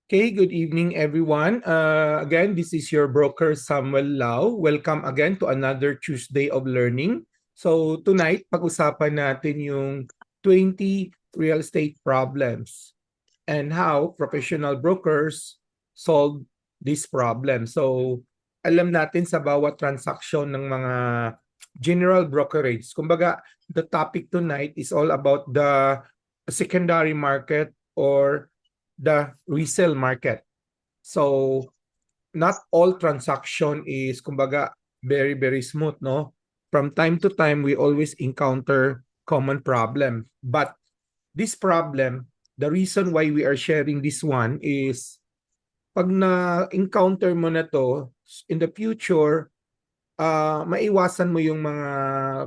Okay, good evening everyone. Again, this is your broker Samuel Lau. Welcome again to another Tuesday of Learning. So tonight, pag-usapan natin yung 20 real estate problems and how professional brokers solve this problem. So alam natin sa bawat transaksyon ng mga general brokerage. Kumbaga, the topic tonight is all about the secondary market or the resale market. So not all transaction is kumbaga very smooth, no? From time to time we always encounter common problem. But this problem, the reason why we are sharing this one is pag na-encounter mo na to in the future, maiwasan mo yung mga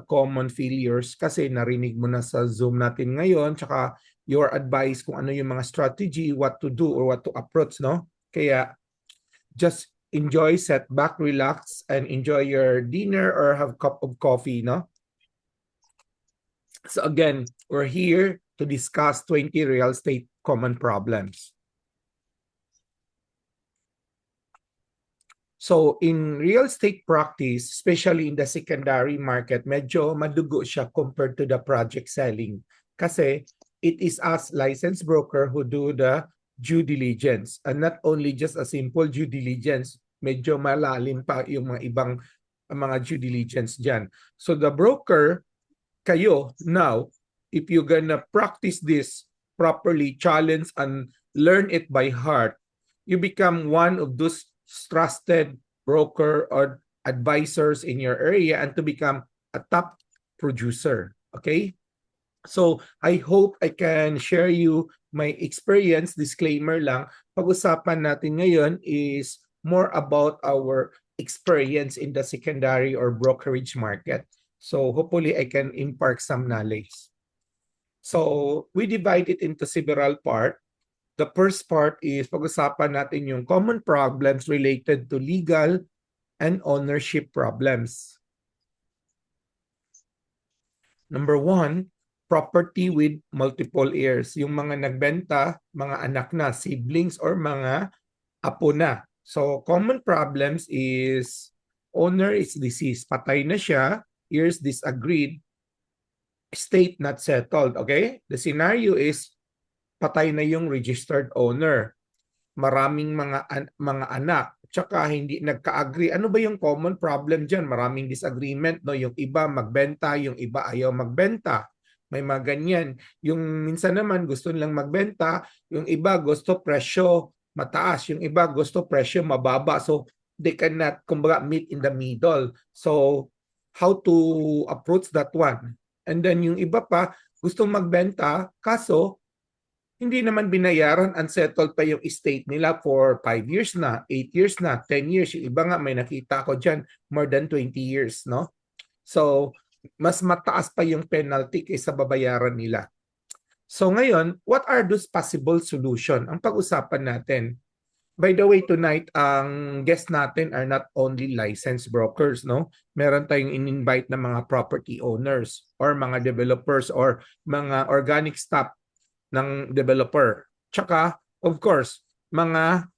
common failures kasi narinig mo na sa Zoom natin ngayon, tsaka your advice kung ano yung mga strategy, what to do or what to approach, no? Kaya just enjoy, set back, relax, and enjoy your dinner or have a cup of coffee, no? So again, we're here to discuss 20 real estate common problems. So in real estate practice, especially in the secondary market, medyo madugo siya compared to the project selling. Kasi it is us licensed broker who do the due diligence. And not only just a simple due diligence, medyo malalim pa yung mga ibang mga due diligence dyan. So the broker, kayo, now, if you're gonna practice this properly, challenge and learn it by heart, you become one of those trusted broker or advisors in your area and to become a top producer. Okay? So I hope I can share you my experience. Disclaimer lang, pag-usapan natin ngayon is more about our experience in the secondary or brokerage market. So hopefully I can impart some knowledge. So we divide it into several parts. The first part is pag-usapan natin yung common problems related to legal and ownership problems. Number one, property with multiple heirs. Yung mga nagbenta, mga anak na, siblings or mga apo na. So common problems is owner is deceased, patay na siya, heirs disagreed, estate not settled. Okay? The scenario is patay na yung registered owner. Maraming mga anak, tsaka hindi nagka-agree. Ano ba yung common problem diyan? Maraming disagreement, no? Yung iba magbenta, yung iba ayaw magbenta. May mga ganyan. Yung minsan naman gusto nilang magbenta, yung iba gusto presyo mataas, yung iba gusto presyo mababa. So they cannot kumbaga meet in the middle. So how to approach that one? And then yung iba pa gusto magbenta kaso hindi naman binayaran, unsettled pa yung estate nila for 5 years na, 8 years na, 10 years. Yung iba nga may nakita ko dyan, more than 20 years, no? So, mas mataas pa yung penalty kaysa babayaran nila. So ngayon, what are those possible solution? Ang pag-usapan natin. By the way, tonight, ang guest natin are not only licensed brokers, no? Meron tayong in-invite na mga property owners or mga developers or mga organic staff ng developer. Tsaka, of course, mga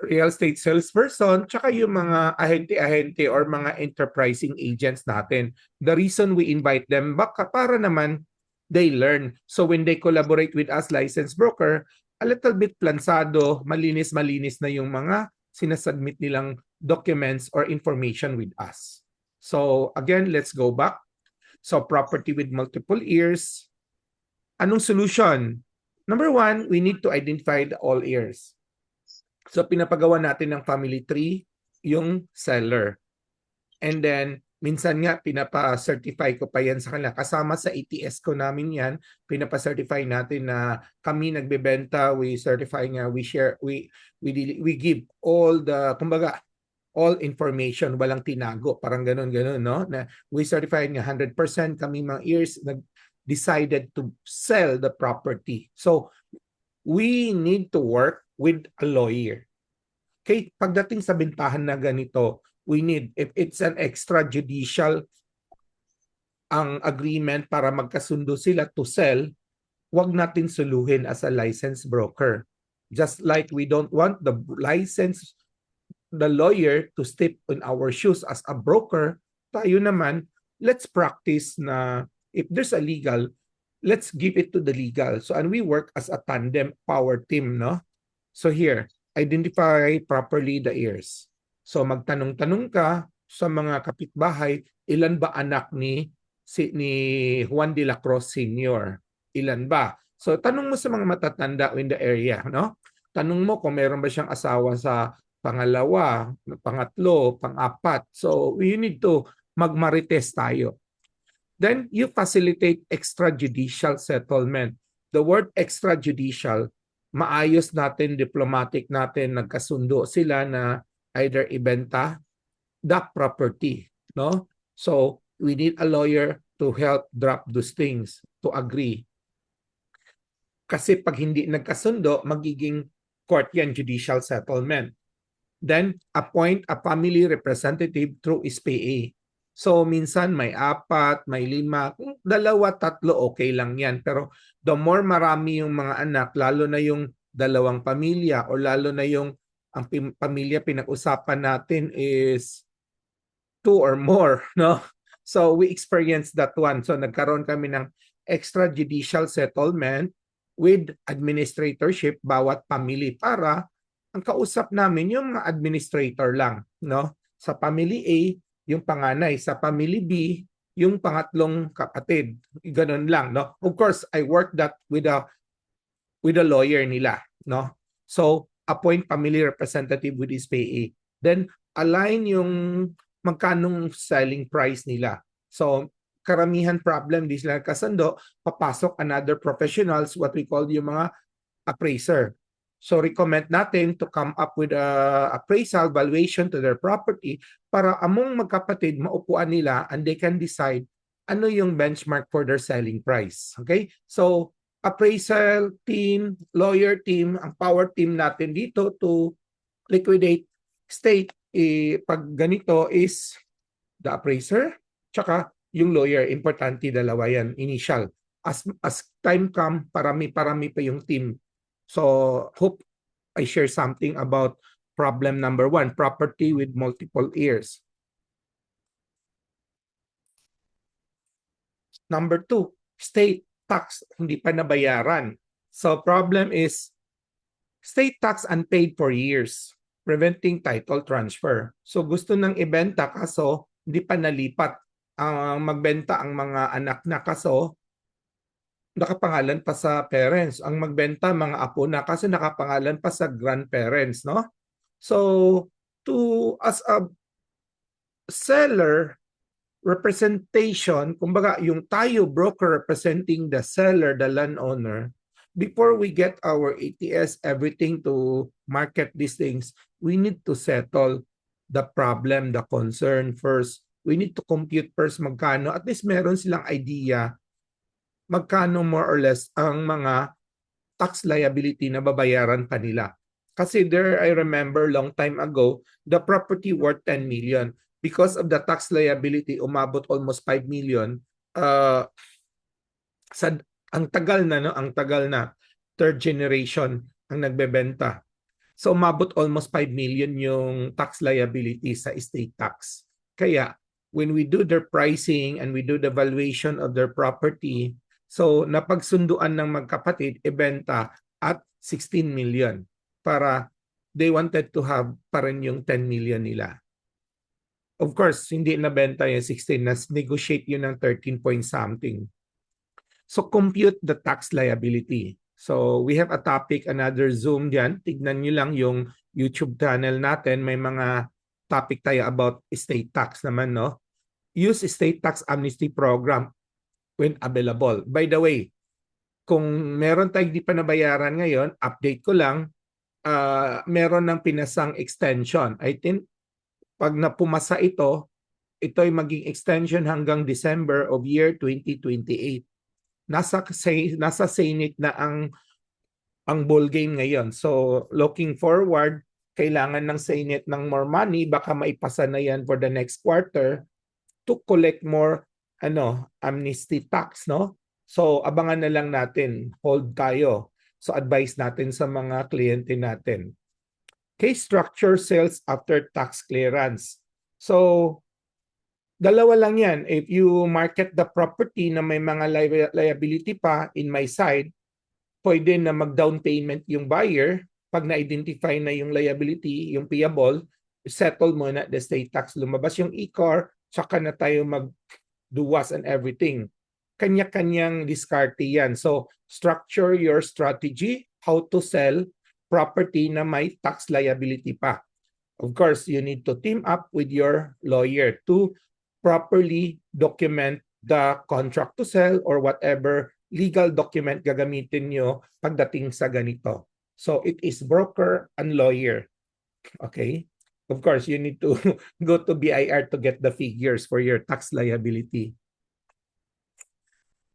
real estate salesperson, tsaka yung mga ahente-ahente or mga enterprising agents natin. The reason we invite them, baka para naman they learn. So when they collaborate with us, licensed broker, a little bit plansado, malinis-malinis na yung mga sinasubmit nilang documents or information with us. So again, let's go back. So property with multiple heirs. Anong solution? Number one, we need to identify the all heirs. So pinapagawa natin ng family tree yung seller. And then, minsan nga, pinapa-certify ko pa yan sa kanila. Kasama sa ATS ko namin yan, pinapa-certify natin na kami nagbebenta, we certify nga, we share, we give all the, kumbaga, all information, walang tinago, parang ganun, no? Na we certify nga 100% kami mga heirs, decided to sell the property. So, we need to work with a lawyer. Okay, pagdating sa bentahan na ganito, we need, if it's an extrajudicial ang agreement para magkasundo sila to sell, wag natin suluhin as a licensed broker. Just like we don't want the lawyer to step in our shoes as a broker, tayo naman, let's practice na if there's a legal, let's give it to the legal. So, and we work as a tandem power team, no? So here, identify properly the heirs. So magtanong-tanong ka sa mga kapitbahay, ilan ba anak ni Juan de la Cruz Sr.? Ilan ba? So tanong mo sa mga matatanda in the area, no? Tanong mo kung meron ba siyang asawa sa pangalawa, pangatlo, pang-apat. So you need to magmarites tayo. Then you facilitate extrajudicial settlement. The word extrajudicial, maayos natin, diplomatic natin, nagkasundo sila na either ibenta the property, no? So we need a lawyer to help drop those things, to agree. Kasi pag hindi nagkasundo, magiging court yan, judicial settlement. Then appoint a family representative through SPA. So minsan may 4, may 5, kung 2, 3 okay lang yan. Pero the more marami yung mga anak, lalo na yung 2 pamilya o lalo na yung ang pamilya pinag-usapan natin is 2 or more, no? So we experienced that one. So nagkaroon kami ng extrajudicial settlement with administratorship bawat family para ang kausap namin yung mga administrator lang, no? Sa family A, yung panganay, sa family B, yung pangatlong kapatid. Ganun lang, no? Of course, I work that with a lawyer nila, no? So, appoint family representative with his PA. Then align yung magkanong selling price nila. So, karamihan problem di sila kasando, papasok another professionals, what we call yung mga appraiser. So recommend natin to come up with a appraisal valuation to their property para among magkapatid maupuan nila and they can decide ano yung benchmark for their selling price. Okay? So appraisal team, lawyer team, ang power team natin dito to liquidate estate pag ganito is the appraiser tsaka yung lawyer. Importante dalawa yan, initial. As time come, parami-parami pa yung team. So, hope I share something about problem number 1, property with multiple heirs. Number 2, state tax, hindi pa nabayaran. So, problem is state tax unpaid for years, preventing title transfer. So, gusto nang ibenta kaso hindi pa nalipat. Ang magbenta ang mga anak na kaso nakapangalan pa sa parents. Ang magbenta mga apo na kasi nakapangalan pa sa grandparents, no? So, as a seller representation, kumbaga yung tayo broker representing the seller, the landowner, before we get our ATS, everything to market these things, we need to settle the problem, the concern first. We need to compute first magkano. At least meron silang idea magkano more or less ang mga tax liability na babayaran pa nila. Kasi there, I remember long time ago, the property worth 10 million. Because of the tax liability, umabot almost 5 million. Ang tagal na, no? Ang tagal na. Third generation ang nagbebenta. So umabot almost 5 million yung tax liability sa estate tax. Kaya, when we do their pricing and we do the valuation of their property, so napagsunduan ng magkapatid, ibenta at 16 million para they wanted to have pa rin yung 10 million nila. Of course, hindi nabenta yung 16, nas-negotiate yun ng 13 point something. So compute the tax liability. So we have a topic, another Zoom dyan. Tignan nyo lang yung YouTube channel natin. May mga topic tayo about estate tax naman, no? Use estate tax amnesty program when available. By the way, kung meron tayong di pa nabayaran ngayon, update ko lang, meron ng pinasang extension. I think pag napumasa ito, ito ay maging extension hanggang December of year 2028. Nasa Senate na ang ball game ngayon. So looking forward, kailangan ng Senate ng more money, baka maipasa na yan for the next quarter to collect more amnesty tax, no? So abangan na lang natin, hold tayo. So advice natin sa mga kliyente natin. Case structure sales after tax clearance. So dalawa lang yan. If you market the property na may mga liability pa in my side, pwede na mag-down payment yung buyer. Pag na-identify na yung liability, yung payable, settle mo na the state tax. Lumabas yung ECOR, tsaka na tayo mag-duwas and everything. Kanya-kanyang diskarte yan. So, structure your strategy how to sell property na may tax liability pa. Of course, you need to team up with your lawyer to properly document the contract to sell or whatever legal document gagamitin nyo pagdating sa ganito. So it is broker and lawyer. Okay? Of course, you need to go to BIR to get the figures for your tax liability.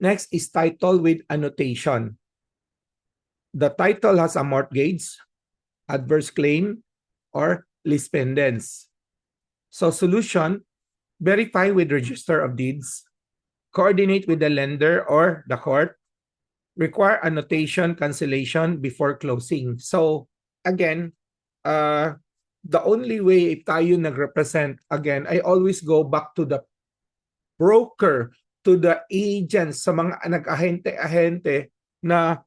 Next is title with annotation. The title has a mortgage, adverse claim, or lease pendants. So solution, verify with Register of Deeds, coordinate with the lender or the court, require annotation cancellation before closing. So again, the only way if tayo nag-represent, again, I always go back to the broker, to the agents, sa mga nag-ahente-ahente na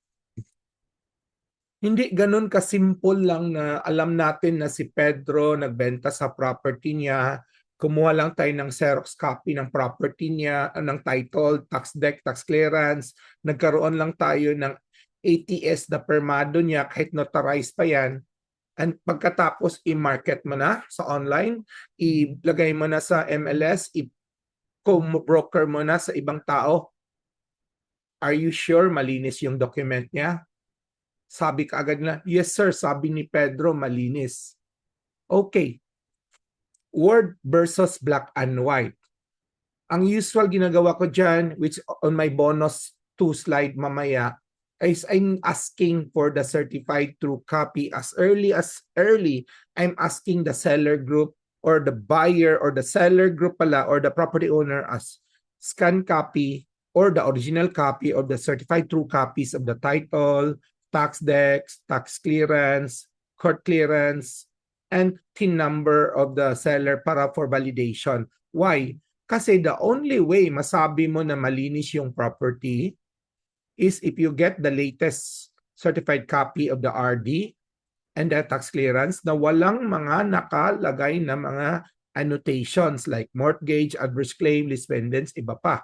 hindi ganun ka-simple lang na alam natin na si Pedro nagbenta sa property niya, kumuha lang tayo ng Xerox copy ng property niya, ng title, tax deck, tax clearance, nagkaroon lang tayo ng ATS na permado niya kahit notarized pa yan, and pagkatapos i-market mo na sa online, ilagay mo na sa MLS, i-broker mo na sa ibang tao, are you sure malinis yung document niya? Sabi ka agad na, yes sir, sabi ni Pedro, malinis. Okay. Word versus black and white. Ang usual ginagawa ko dyan, which on my bonus 2 slide mamaya, is I'm asking for the certified true copy as early. I'm asking the seller group or the buyer or the seller group pala or the property owner as scan copy or the original copy of the certified true copies of the title, tax decks, tax clearance, court clearance, and TIN number of the seller para for validation. Why? Kasi the only way masabi mo na malinis yung property is if you get the latest certified copy of the RD and the tax clearance na walang mga nakalagay na mga annotations like mortgage, adverse claim, lease pendants, iba pa.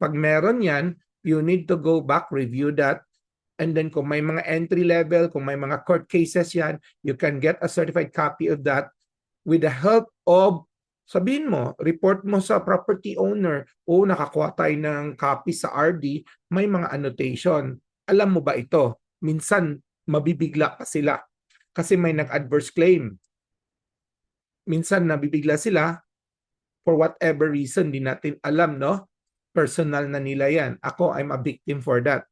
Pag meron yan, you need to go back, review that, and then kung may mga entry level, kung may mga court cases yan, you can get a certified copy of that with the help of, sabihin mo, report mo sa property owner, o nakakuha tayo ng copy sa RD, may mga annotation. Alam mo ba ito? Minsan, mabibigla pa sila kasi may nag-adverse claim. Minsan, nabibigla sila for whatever reason, di natin alam, no? Personal na nila yan. Ako, I'm a victim for that.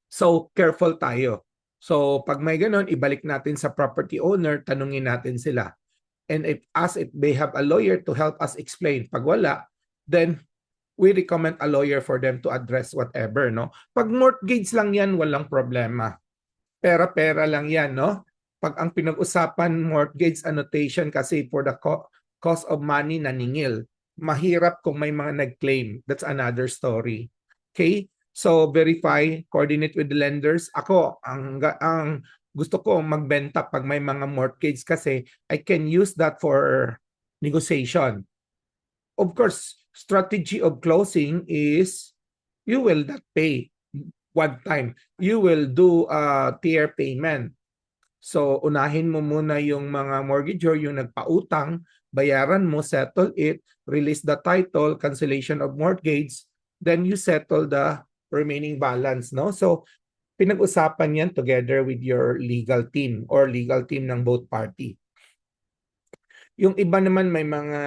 So, careful tayo. So, pag may ganon, ibalik natin sa property owner, tanungin natin sila. And if they have a lawyer to help us explain. Pag wala, then we recommend a lawyer for them to address whatever, no? Pag mortgage lang yan, walang problema. Pera-pera lang yan, no? Pag ang pinag-usapan mortgage annotation kasi for the cost of money naningil. Mahirap kung may mga nag-claim. That's another story. Okay? So, verify, coordinate with the lenders. Ako, ang gusto ko magbenta pag may mga mortgage kasi I can use that for negotiation. Of course, strategy of closing is you will not pay one time. You will do a tier payment. So, unahin mo muna yung mga mortgagor, yung nagpautang, bayaran mo, settle it, release the title, cancellation of mortgage, then you settle the remaining balance, no? So, pinag-usapan yan together with your legal team or legal team ng both party. Yung iba naman may mga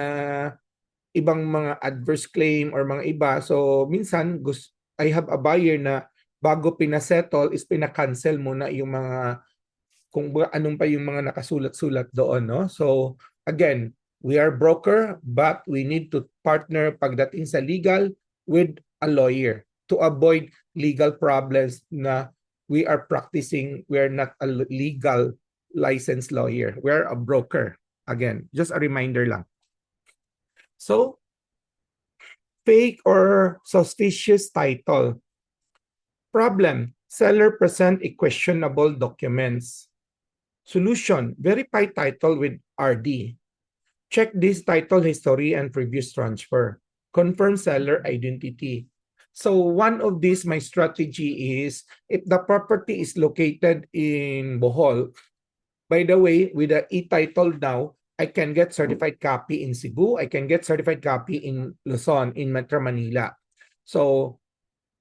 ibang mga adverse claim or mga iba. So, minsan, I have a buyer na bago pinasettle is pinakancel muna yung mga kung anong pa yung mga nakasulat-sulat doon, no? So, again, we are broker but we need to partner pagdating sa legal with a lawyer to avoid legal problems na we are practicing, we're not a legal licensed lawyer. We're a broker. Again, just a reminder lang. So, fake or suspicious title. Problem, seller present a questionable documents. Solution, verify title with RD. Check this title history and previous transfer. Confirm seller identity. So one of these, my strategy is, if the property is located in Bohol, by the way, with the e-title now, I can get certified copy in Cebu. I can get certified copy in Luzon, in Metro Manila. So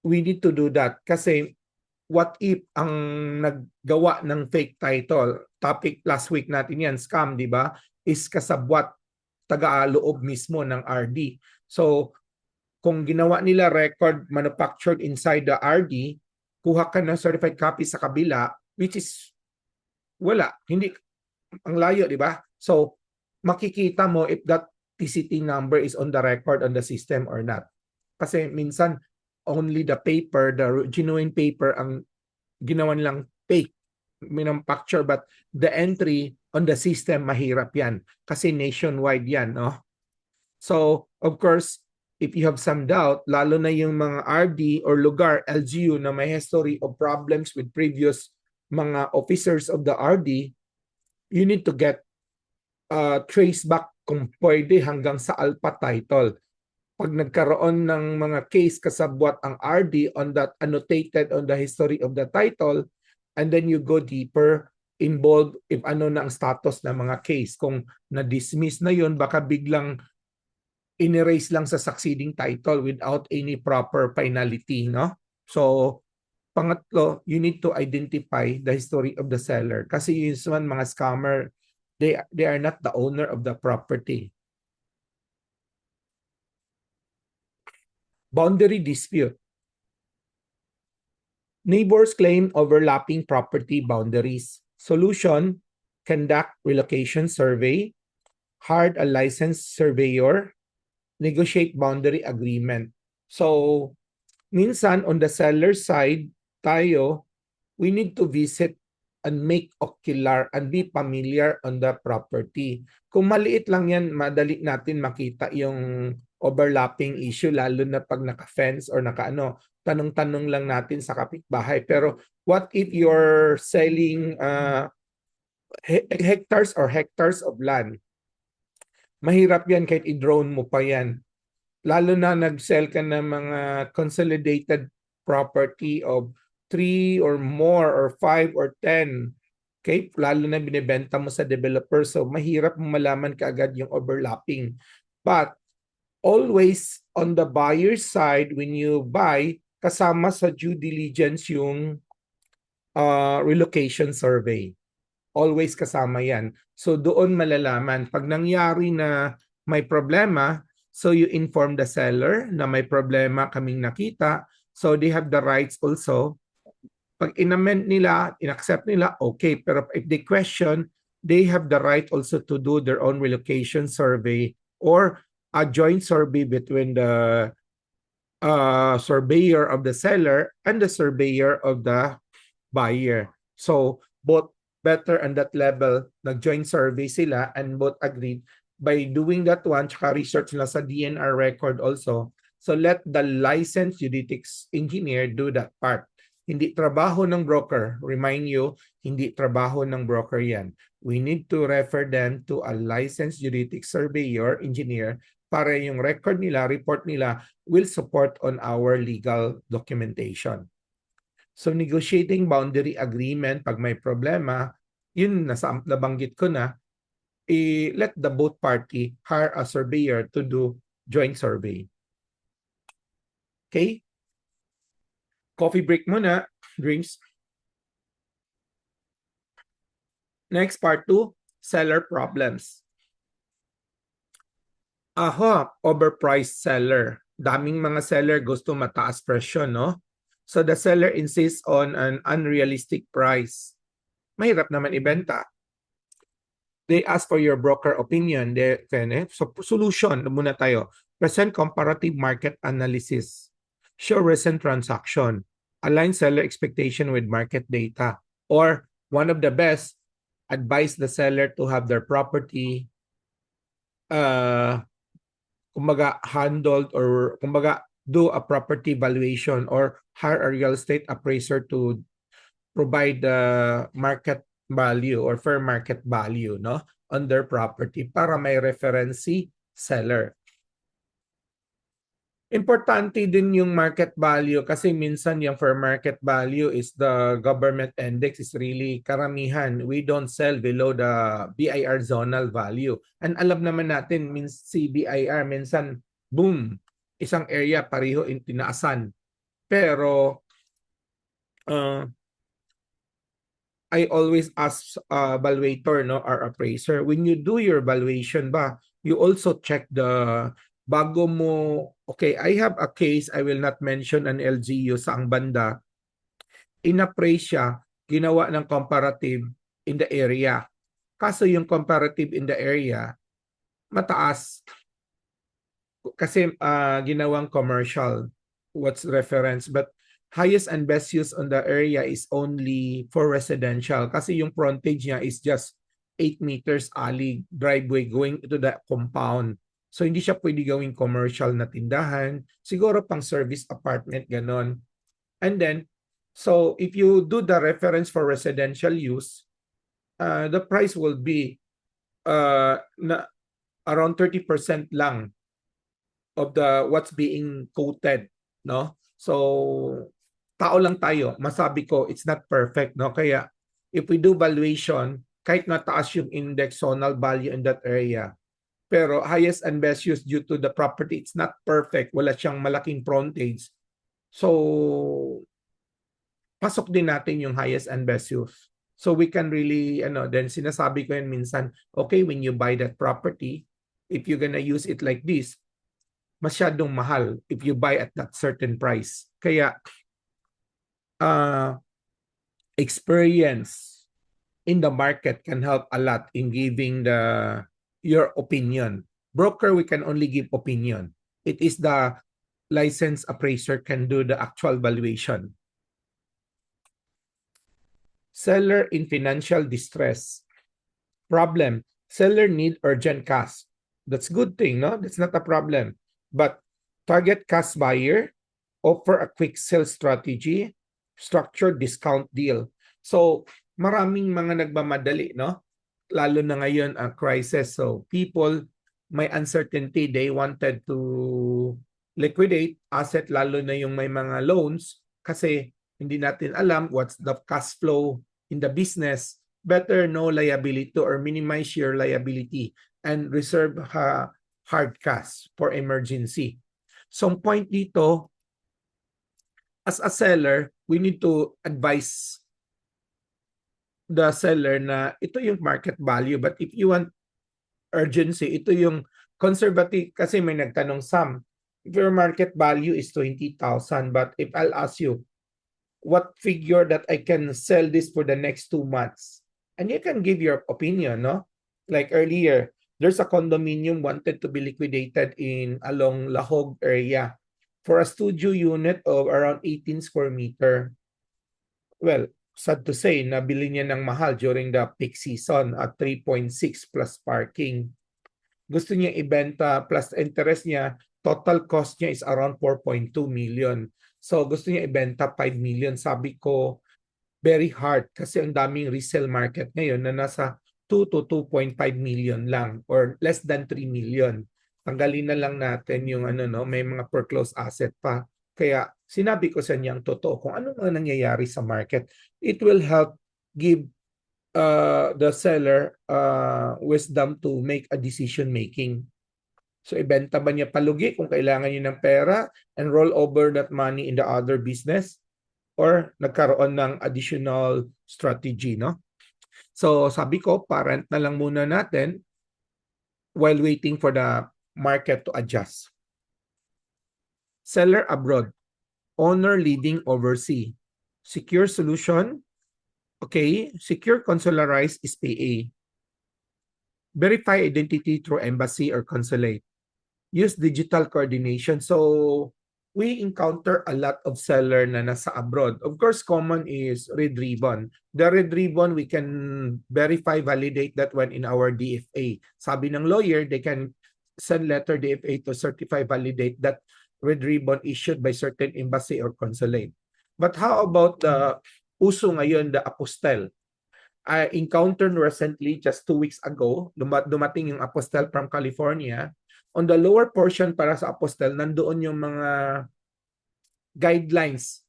we need to do that. Kasi what if ang naggawa ng fake title, topic last week natin yan, scam, di ba? Is kasabwat taga-loob mismo ng RD. So, kung ginawa nila record manufactured inside the RD, kuha ka ng certified copy sa kabila, which is wala. Hindi, ang layo, di ba? So, makikita mo if that TCT number is on the record on the system or not. Kasi minsan, only the paper, the genuine paper, ang ginawan lang fake, manufacture, but the entry on the system, mahirap yan. Kasi nationwide yan, no? So, of course, if you have some doubt, lalo na yung mga RD or lugar, LGU, na may history of problems with previous mga officers of the RD, you need to get trace back kung pwede hanggang sa alpha title. Pag nagkaroon ng mga case kasabwat ang RD on that annotated on the history of the title, and then you go deeper, involved if ano na ang status ng mga case. Kung na-dismiss na yun, baka biglang in-erase lang sa succeeding title without any proper finality, no? So, pangatlo, you need to identify the history of the seller. Kasi usually mga scammer, they are not the owner of the property. Boundary dispute. Neighbors claim overlapping property boundaries. Solution, conduct relocation survey, hire a licensed surveyor, negotiate boundary agreement. So, minsan on the seller side, tayo, we need to visit and make ocular and be familiar on the property. Kung maliit lang yan, madali natin makita yung overlapping issue, lalo na pag naka-fence or naka-ano, tanong-tanong lang natin sa kapitbahay. Pero what if you're selling hectares or hectares of land? Mahirap yan kahit i-drone mo pa yan. Lalo na nag-sell ka ng mga consolidated property of 3 or more or 5 or 10. Okay? Lalo na binibenta mo sa developer. So, mahirap malaman kaagad yung overlapping. But, always on the buyer's side, when you buy, kasama sa due diligence yung relocation survey. Always kasama yan. So, doon malalaman. Pag nangyari na may problema, so you inform the seller na may problema kaming nakita. So, they have the rights also. Pag in-amend nila, in-accept nila, okay. Pero if they question, they have the right also to do their own relocation survey or a joint survey between the surveyor of the seller and the surveyor of the buyer. So, both better on that level, nag-joint survey sila and both agreed. By doing that one, tsaka research nila sa DNR record also. So, let the licensed juridics engineer do that part. Hindi trabaho ng broker. Remind you, hindi trabaho ng broker yan. We need to refer them to a licensed juridics surveyor, engineer, para yung record nila, report nila, will support on our legal documentation. So, negotiating boundary agreement, pag may problema, yun, nabanggit ko na, let the both party hire a surveyor to do joint survey. Okay? Coffee break muna, drinks. Next, part 2, seller problems. Overpriced seller. Daming mga seller gusto mataas presyo, no? So the seller insists on an unrealistic price. Mahirap naman ibenta. They ask for your broker opinion. So solution muna tayo. Present comparative market analysis. Show recent transaction. Align seller expectation with market data. Or one of the best, advise the seller to have their property kumbaga handled, or kumbaga do a property valuation or hire a real estate appraiser to provide the market value or fair market value, no, on their property para may reference si seller. Importante din yung market value kasi minsan yung fair market value is the government index is really karamihan. We don't sell below the BIR zonal value. And alam naman natin, si BIR minsan, boom, isang area pareho in tinaasan. Pero I always ask valuator, no, or appraiser, when you do your valuation ba, you also check the bago mo, okay, I have a case, I will not mention an LGU sa ang banda, in-appraise siya, ginawa ng comparative in the area. Kaso yung comparative in the area, mataas. Kasi ginawang commercial, what's reference, but highest and best use on the area is only for residential kasi yung frontage niya is just 8 meters alley driveway going to the compound. So hindi siya pwede gawing commercial na tindahan, siguro pang service apartment ganon. And then, so if you do the reference for residential use, the price will be around 30% lang of the what's being quoted, no? So tao lang tayo, masabi ko it's not perfect, no? Kaya if we do valuation, kahit mataas yung index zonal value in that area, pero highest and best use due to the property, it's not perfect, wala siyang malaking frontage. So pasok din natin yung highest and best use. So we can really, then sinasabi ko yun minsan, okay, when you buy that property, if you're gonna use it like this, masyadong mahal if you buy at that certain price. Kaya experience in the market can help a lot in giving your opinion. Broker, we can only give opinion. It is the licensed appraiser can do the actual valuation. Seller in financial distress. Problem, seller need urgent cash. That's good thing, no? That's not a problem. But target cash buyer, offer a quick sale strategy, structured discount deal. So, maraming mga nagmamadali, no? Lalo na ngayon ang crisis. So, people may uncertainty, they wanted to liquidate asset, lalo na yung may mga loans kasi hindi natin alam what's the cash flow in the business. Better know liability or minimize your liability and reserve hard cash for emergency. So, point dito, as a seller, we need to advise the seller na ito yung market value, but if you want urgency, ito yung conservative, kasi may nagtanong Sam, if your market value is 20,000, but if I'll ask you, what figure that I can sell this for the next 2 months? And you can give your opinion, no? Like earlier, there's a condominium wanted to be liquidated in along Lahog area for a studio unit of around 18 square meter. Well, sad to say, nabili niya ng mahal during the peak season at 3.6 plus parking. Gusto niya ibenta plus interest niya, total cost niya is around 4.2 million. So gusto niya ibenta 5 million. Sabi ko, very hard kasi ang daming resale market ngayon na nasa 2 to 2.5 million lang or less than 3 million. Tanggalin na lang natin yung may mga foreclosed asset pa. Kaya sinabi ko sa niya ang totoo kung ano nga nangyayari sa market. It will help give the seller wisdom to make a decision making. So ibenta ba niya palugi kung kailangan niya ng pera and roll over that money in the other business or nagkaroon ng additional strategy, no? So sabi ko, parent na lang muna natin while waiting for the market to adjust. Seller abroad, owner leading overseas. Secure solution, okay, secure consularized is PA. Verify identity through embassy or consulate. Use digital coordination. So we encounter a lot of seller na nasa abroad. Of course, common is Red Ribbon. The Red Ribbon, we can verify, validate that one in our DFA. Sabi ng lawyer, they can send letter DFA to certify, validate that Red Ribbon issued by certain embassy or consulate. But how about the uso ngayon, the apostel? I encountered recently, just 2 weeks ago, dumating yung apostel from California. On the lower portion para sa apostel, nandoon yung mga guidelines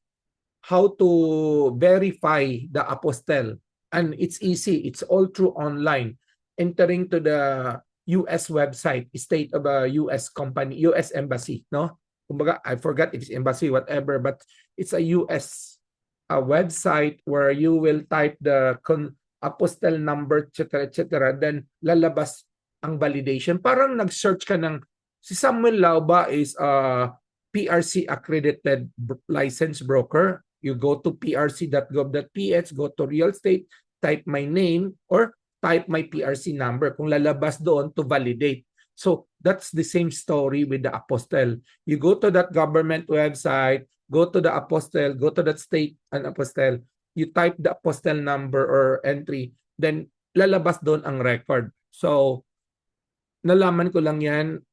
how to verify the apostel. And it's easy. It's all through online. Entering to the US website, state of a US company, US embassy, no? Kumbaga, I forgot if it's embassy, whatever, but it's a US website where you will type the apostel number, etc., then lalabas ang validation. Parang nag-search ka ng, si Samuel Lauba is a PRC accredited licensed broker. You go to prc.gov.ph, go to real estate, type my name, or type my PRC number kung lalabas doon to validate. So that's the same story with the apostel. You go to that government website, go to the apostel, go to that state and apostel, you type the apostel number or entry, then lalabas doon ang record. So nalaman ko lang yan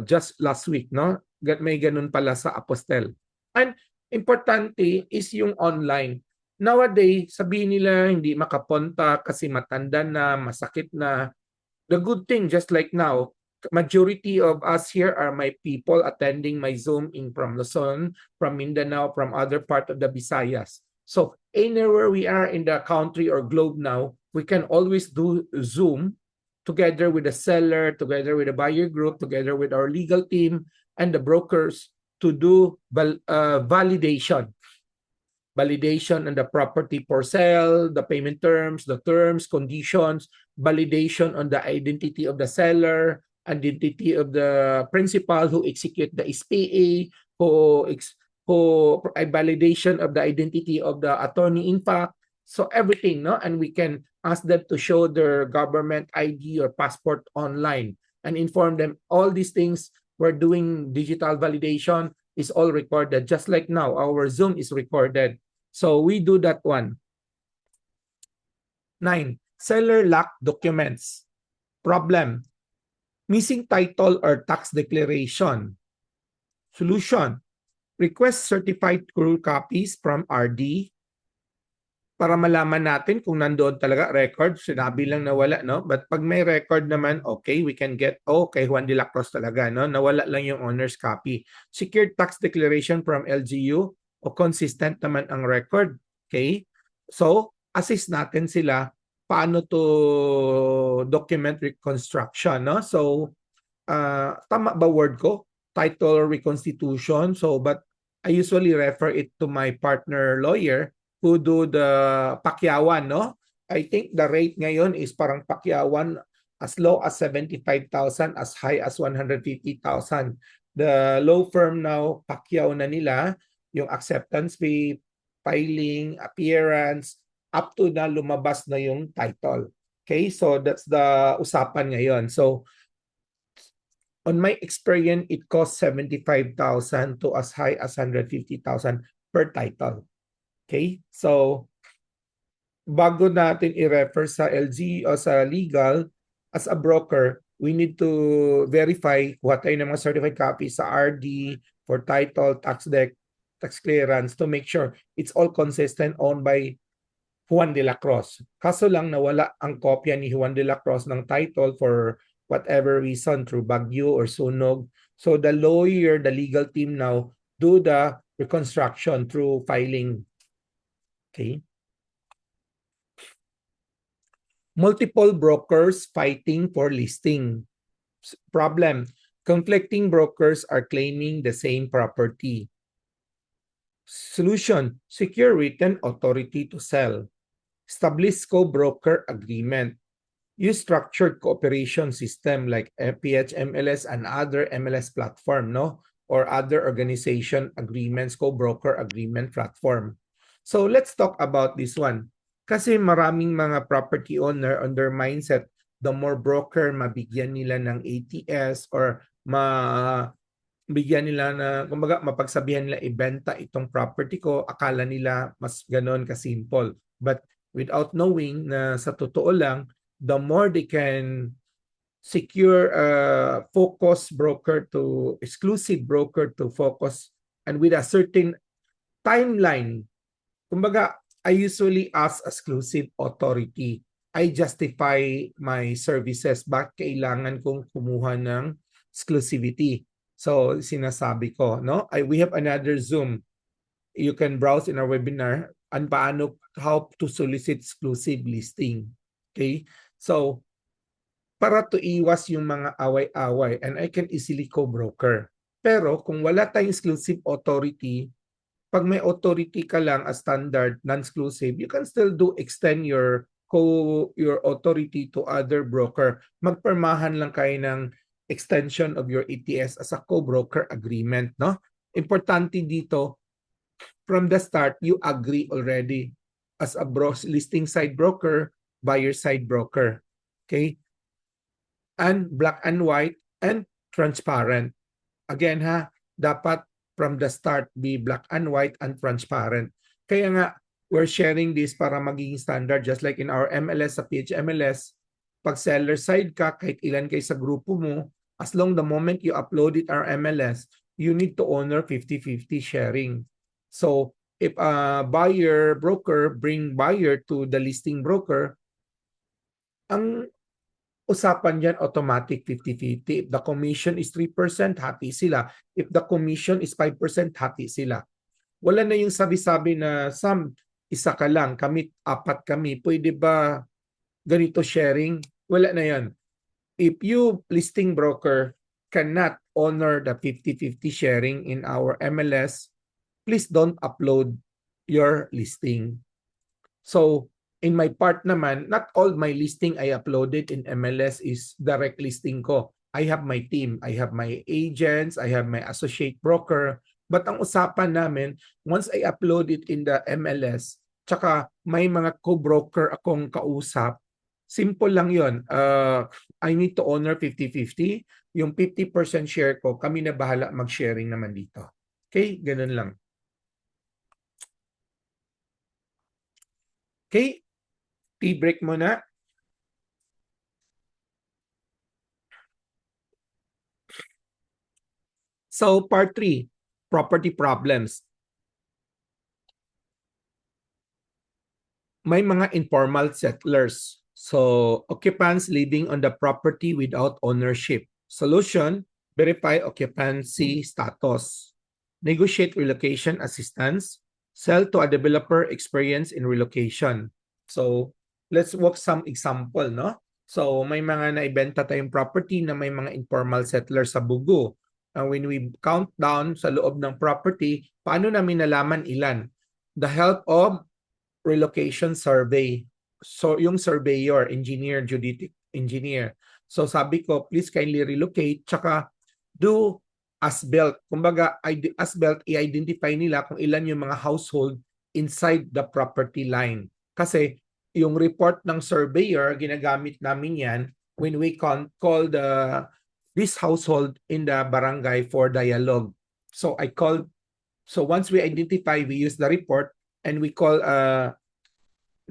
just last week, no? May ganun pala sa apostel. And importante is yung online. Nowadays, sabihin nila hindi makapunta kasi matanda na, masakit na. The good thing, just like now, majority of us here are my people attending my Zoom in from Luzon, from Mindanao, from other part of the Visayas. So anywhere we are in the country or globe now, we can always do Zoom together with the seller, together with the buyer group, together with our legal team and the brokers to do validation. Validation on the property for sale, the payment terms, conditions, validation on the identity of the seller, identity of the principal who execute the SPA, who a validation of the identity of the attorney in fact. So everything, no? And we can ask them to show their government ID or passport online and inform them all these things. We're doing digital validation is all recorded. Just like now, our Zoom is recorded. So we do that one. 9. Seller lack documents. Problem. Missing title or tax declaration. Solution. Request certified true copies from RD para malaman natin kung nandoon talaga record. Sinabi lang nawala, no? But pag may record naman, okay, we can get, kay Juan de la Cruz talaga, no? Nawala lang yung owner's copy. Secured tax declaration from LGU o consistent naman ang record. Okay? So, assist natin sila paano to document reconstruction, no? So, tama ba word ko? Title reconstitution. So, but I usually refer it to my partner lawyer who do the pakyawan, no? I think the rate ngayon is parang pakyawan as low as 75,000, as high as 150,000. The law firm now, pakyaw na nila yung acceptance fee, filing, appearance, up to na lumabas na yung title. Okay, so that's the usapan ngayon. So, on my experience, it costs 75,000 to as high as 150,000 per title. Okay? So, bago natin i-refer sa LG o sa legal, as a broker, we need to verify what tayo ng mga certified copies sa RD, for title, tax deck, tax clearance to make sure it's all consistent owned by Juan de la Cruz. Kaso lang nawala ang kopya ni Juan de la Cruz ng title for whatever reason, through bagyo or sunog. So the lawyer, the legal team now do the reconstruction through filing. Okay. Multiple brokers fighting for listing. Problem. Conflicting brokers are claiming the same property. Solution. Secure written authority to sell. Establish co-broker agreement. Use structured cooperation system like PH MLS and other MLS platform, no? Or other organization agreements, co-broker agreement platform. So let's talk about this one. Kasi maraming mga property owner on their mindset, the more broker mabigyan nila ng ATS or bigyan nila na, kumbaga, mapagsabihan nila ibenta itong property ko, akala nila mas ganon ka-simple. But without knowing na sa totoo lang, the more they can secure a focus broker to exclusive broker to focus and with a certain timeline. Kumbaga, I usually ask exclusive authority. I justify my services. Bakit kailangan kong kumuha ng exclusivity? So, sinasabi ko, no? We have another Zoom. You can browse in our webinar on how to solicit exclusive listing. Okay? So, para to iwas yung mga away-away and I can easily co-broker. Pero kung wala tayong exclusive authority, pag may authority ka lang as standard, non-exclusive, you can still extend your authority to other broker. Magpermahan lang kayo ng extension of your ETS as a co-broker agreement, no? Importante dito, from the start, you agree already as a listing side broker, buyer side broker. Okay? And black and white and transparent. Again dapat from the start be black and white and transparent. Kaya nga, we're sharing this para maging standard just like in our MLS sa PHMLS. Pag seller side ka, kahit ilan kayo sa grupo mo, as long the moment you upload it our MLS, you need to honor 50-50 sharing. So, if a buyer broker bring buyer to the listing broker, ang usapan dyan automatic 50-50. If the commission is 3%, hati sila. If the commission is 5%, hati sila. Wala na yung sabi-sabi na Sam, isa ka lang, kami, apat kami. Pwede ba ganito sharing? Wala na yan. If you, listing broker, cannot honor the 50-50 sharing in our MLS, please don't upload your listing. So, in my part naman, not all my listing I uploaded in MLS is direct listing ko. I have my team, I have my agents, I have my associate broker. But ang usapan namin, once I upload it in the MLS, tsaka may mga co-broker akong kausap, simple lang yon. I need to honor 50-50. Yung 50% share ko, kami na bahala mag-sharing naman dito. Okay? Ganun lang. Okay? Tea break muna. So, part 3, property problems. May mga informal settlers. So, occupants living on the property without ownership. Solution, verify occupancy status. Negotiate relocation assistance. Sell to a developer experienced in relocation. So, let's walk some example, no? So, may mga naibenta tayong property na may mga informal settlers sa Bugo. When we count down sa loob ng property, paano namin nalaman ilan? The help of relocation survey. So, yung surveyor, engineer, geodetic engineer. So, sabi ko, please kindly relocate, tsaka do as-built. Kumbaga, as-built, i-identify nila kung ilan yung mga household inside the property line. Kasi, yung report ng surveyor, ginagamit namin yan when we call this household in the barangay for dialogue. So, once we identify, we use the report, and we call,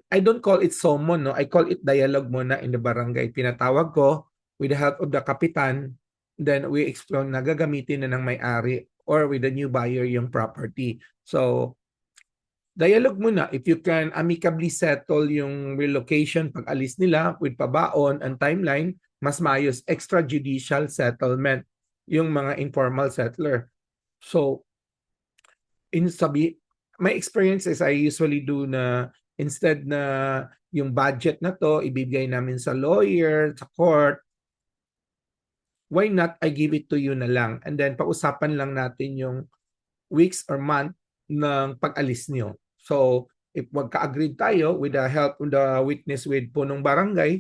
I don't call it summon, no? I call it dialogue muna in the barangay. Pinatawag ko with the help of the kapitan, then we explain na gagamitin na ng may-ari or with the new buyer yung property. So, dialogue muna. If you can amicably settle yung relocation pag alis nila with pabaon and timeline, mas maayos. Extrajudicial settlement yung mga informal settler. So, my experience is I usually do na instead na yung budget na to ibibigay namin sa lawyer, sa court, why not I give it to you na lang and then pag-usapan lang natin yung weeks or month ng pag-alis niyo. So, if magka-agree tayo with the help of the witness with punong barangay,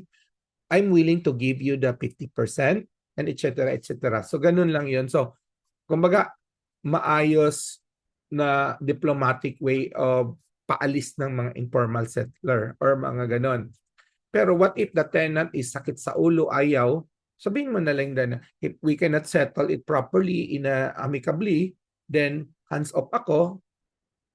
I'm willing to give you the 50% and etc. etc. So, ganun lang yun. So, kumbaga, maayos na diplomatic way of paalis ng mga informal settler or mga ganon. Pero what if the tenant is sakit sa ulo, ayaw, sabihin mo na lang na if we cannot settle it properly in a amicably, then hands off ako,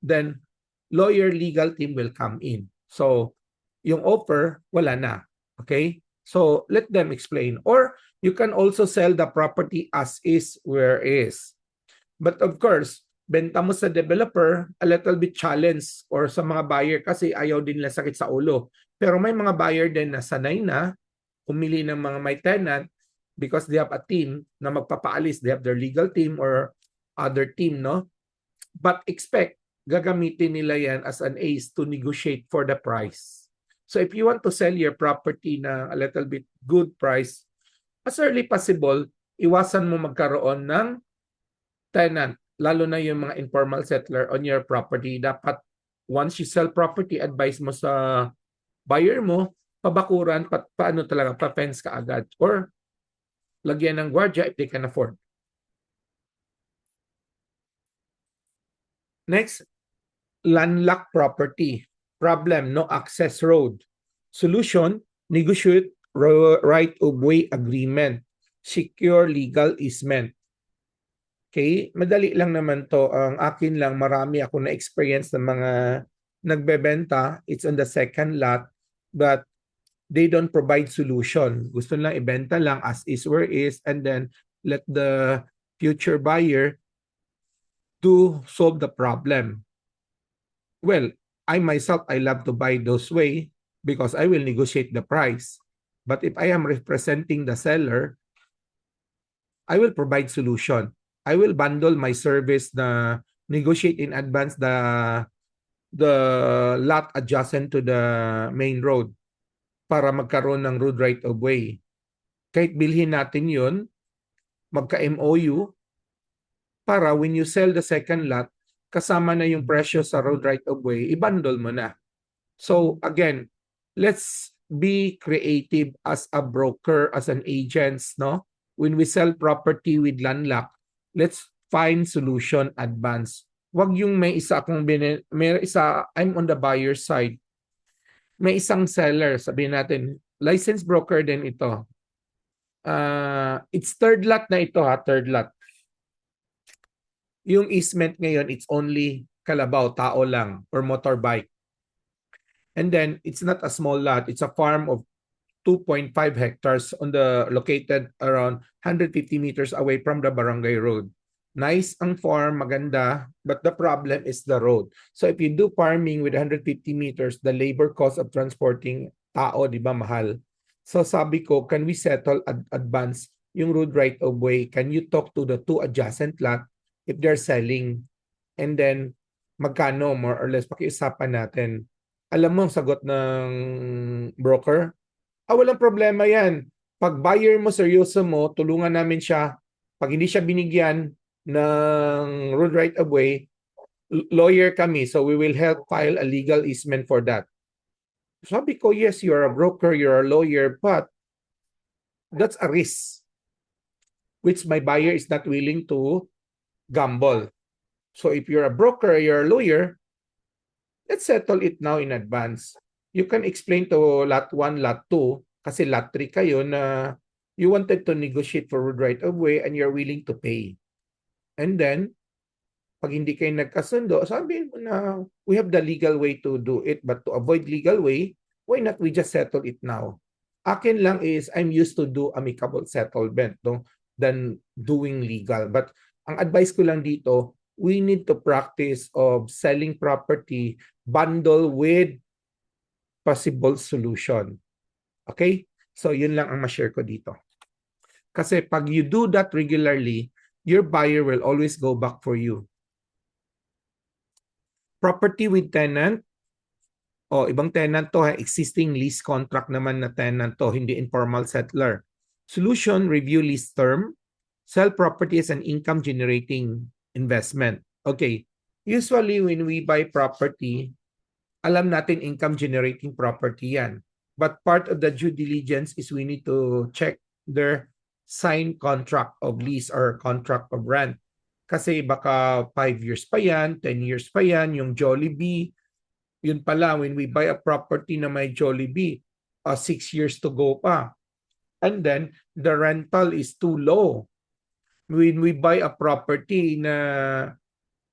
then lawyer legal team will come in. So, yung offer, wala na. Okay? So, let them explain. Or, you can also sell the property as is, where is. But of course, benta mo sa developer, a little bit challenge or sa mga buyer kasi ayaw din nila sakit sa ulo. Pero may mga buyer din na sanay na pumili ng mga may tenant because they have a team na magpapaalis. They have their legal team or other team, no? But expect, gagamitin nila yan as an ace to negotiate for the price. So if you want to sell your property na a little bit good price, as early possible, iwasan mo magkaroon ng tenant, lalo na yung mga informal settler on your property. Dapat once you sell property, advise mo sa buyer mo, pabakuran, paano talaga, pa-fence ka agad. Or lagyan ng gwardiya if they can afford. Next, landlocked property. Problem, no access road. Solution, negotiate right-of-way agreement. Secure legal easement. Okay, madali lang naman to. Ang akin lang, marami ako na-experience ng mga nagbebenta. It's on the second lot, but they don't provide solution. Gusto lang ibenta lang as is where is, and then let the future buyer to solve the problem. Well, I myself, I love to buy those way because I will negotiate the price. But if I am representing the seller, I will provide solution. I will bundle my service na negotiate in advance the lot adjacent to the main road para magkaroon ng road right of way. Kahit bilhin natin yun, magka-MOU, para when you sell the second lot, kasama na yung presyo sa road right of way, i-bundle mo na. So again, let's be creative as a broker, as an agent, no? When we sell property with landlock, let's find solution advance. Wag yung may isa akong may isa, I'm on the buyer side. May isang seller, sabihin natin, licensed broker din ito. It's third lot na ito ha, third lot. Yung easement ngayon, it's only kalabaw, tao lang, or motorbike. And then, it's not a small lot. It's a farm of 2.5 hectares located around 150 meters away from the barangay road. Nice ang farm, maganda, but the problem is the road. So if you do farming with 150 meters, the labor cost of transporting tao, di ba, mahal? So sabi ko, can we settle advance yung road right of way? Can you talk to the two adjacent lot if they're selling? And then, magkano, more or less, pakiusapan natin. Alam mo ang sagot ng broker? Walang problema yan. Pag buyer mo, seryoso mo, tulungan namin siya. Pag hindi siya binigyan ng road right of way, lawyer kami, so we will help file a legal easement for that. Sabi ko, yes, you're a broker, you're a lawyer, but that's a risk which my buyer is not willing to gamble. So if you're a broker, you're a lawyer, let's settle it now in advance. You can explain to lot 1, lot 2, kasi lot 3 kayo na you wanted to negotiate for road right of way and you're willing to pay. And then, pag hindi kayo nagkasundo, sabi mo na we have the legal way to do it, but to avoid legal way, why not we just settle it now? Akin lang is I'm used to do amicable settlement, no, than doing legal. But ang advice ko lang dito, we need to practice of selling property bundle with possible solution. Okay? So yun lang ang ma-share ko dito. Kasi pag you do that regularly, your buyer will always go back for you. Property with tenant, ibang tenant to, existing lease contract naman na tenant to, hindi informal settler. Solution, review lease term, sell property as an income generating investment. Okay, usually when we buy property, alam natin income generating property yan. But part of the due diligence is we need to check their signed contract of lease or contract of rent. Kasi baka 5 years pa yan, 10 years pa yan, yung Jollibee, yun pala, when we buy a property na may Jollibee, 6 years to go pa. And then the rental is too low. When we buy a property na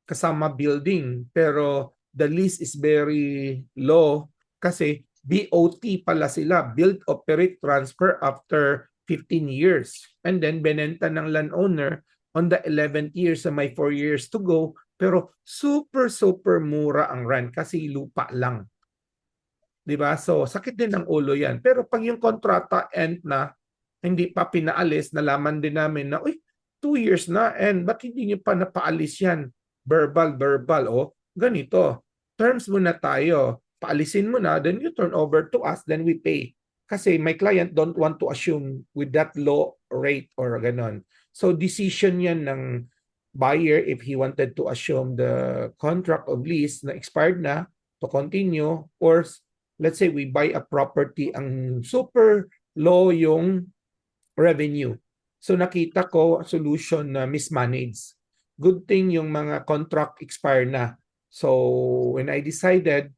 kasama building pero the lease is very low kasi BOT pala sila, build, operate, transfer after 15 years. And then benenta ng landowner on the 11th year sa may 4 years to go pero super mura ang rent kasi lupa lang. 'Di ba? So sakit din ng ulo 'yan. Pero pag yung kontrata end na, hindi pa pinaalis, nalaman din namin na, uy, 2 years na and ba't hindi nyo pa napaalis yan? Verbal. O, ganito. Terms muna tayo. Paalisin mo na, then you turn over to us, then we pay. Kasi my client don't want to assume with that low rate or ganon. So decision yan ng buyer if he wanted to assume the contract of lease na expired na to continue, or let's say we buy a property ang super low yung revenue. So nakita ko solution na mismanaged. Good thing yung mga contract expire na. So when I decided,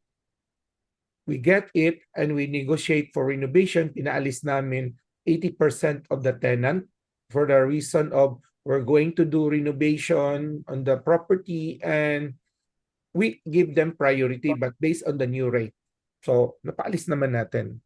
we get it and we negotiate for renovation, pinaalis namin 80% of the tenant for the reason of we're going to do renovation on the property and we give them priority but based on the new rate. So napaalis naman natin.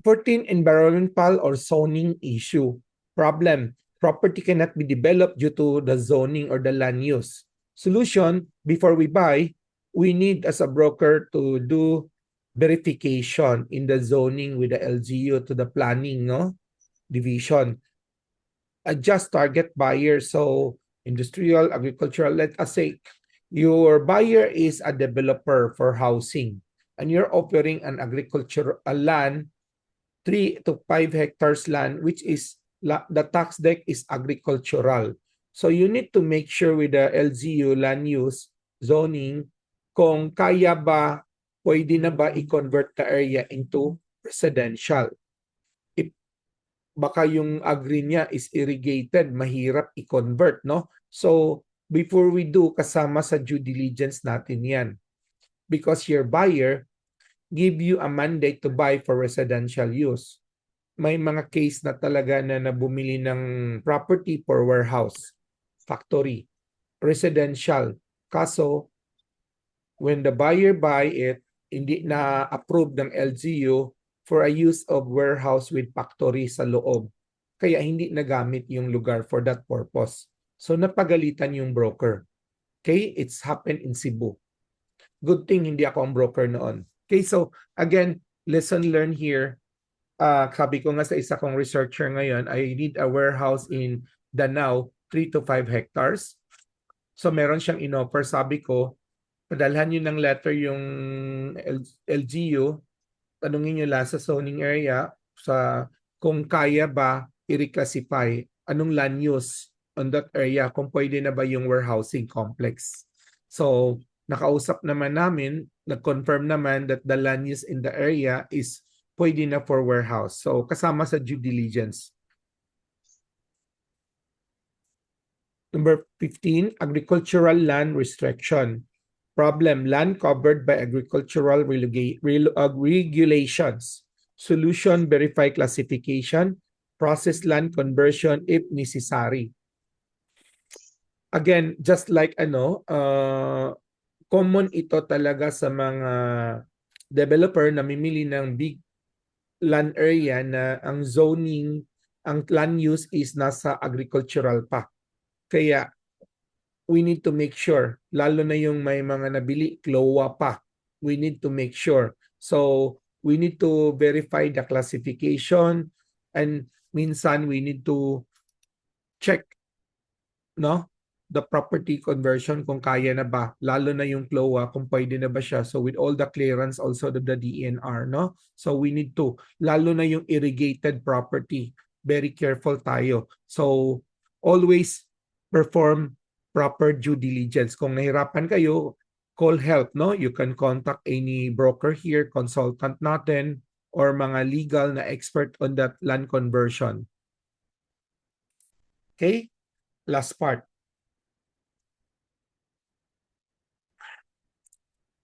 14, environmental or zoning issue. Problem, property cannot be developed due to the zoning or the land use. Solution, before we buy, we need as a broker to do verification in the zoning with the LGU to the planning division. Adjust target buyer. So industrial, agricultural, let us say your buyer is a developer for housing and you're offering an agricultural land 3 to 5 hectares land, which is the tax deck is agricultural. So you need to make sure with the LGU land use zoning kung kaya ba, pwede na ba i-convert the area into residential. If baka yung agri niya is irrigated, mahirap i-convert, no? So before we do, kasama sa due diligence natin yan. Because your buyer give you a mandate to buy for residential use. May mga case na talaga na nabumili ng property for warehouse, factory, residential. Kaso, when the buyer buy it, hindi na approve ng LGU for a use of warehouse with factory sa loob. Kaya hindi nagamit yung lugar for that purpose. So napagalitan yung broker. Okay? It's happened in Cebu. Good thing hindi ako ang broker noon. Okay, so again, lesson learned here. Sabi ko nga sa isa kong researcher ngayon, I need a warehouse in Danao, 3 to 5 hectares. So meron siyang inoffer. Sabi ko, padalhan nyo ng letter yung LGU, tanungin nyo lang sa zoning area sa kung kaya ba i-reclassify anong land use on that area, kung pwede na ba yung warehousing complex. So nakausap naman namin, nag-confirm naman that the land use in the area is pwede na for warehouse. So kasama sa due diligence. Number 15, agricultural land restriction. Problem, land covered by agricultural regulations. Solution, verify classification. Process land conversion if necessary. Again, just like common ito talaga sa mga developer na mimili ng big land area na ang zoning, ang land use is nasa agricultural pa. Kaya we need to make sure, lalo na yung may mga nabili, CLOA pa. We need to make sure. So we need to verify the classification and minsan we need to check the property conversion kung kaya na ba, lalo na yung CLOA kung pwede na ba siya. So with all the clearance also of the DENR, no? So we need to, lalo na yung irrigated property, very careful tayo. So always perform proper due diligence. Kung nahirapan kayo, call help, no? You can contact any broker here, consultant natin, or mga legal na expert on that land conversion. Okay? Last part.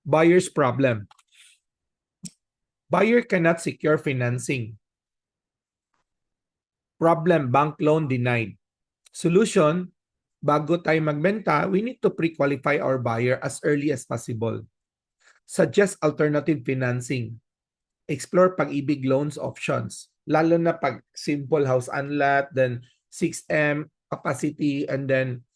Buyer's problem. Buyer cannot secure financing. Problem, bank loan denied. Solution, bago tayo magbenta, we need to pre-qualify our buyer as early as possible. Suggest alternative financing. Explore pag-ibig loans options. Lalo na pag simple house unlat, then 6M capacity, and then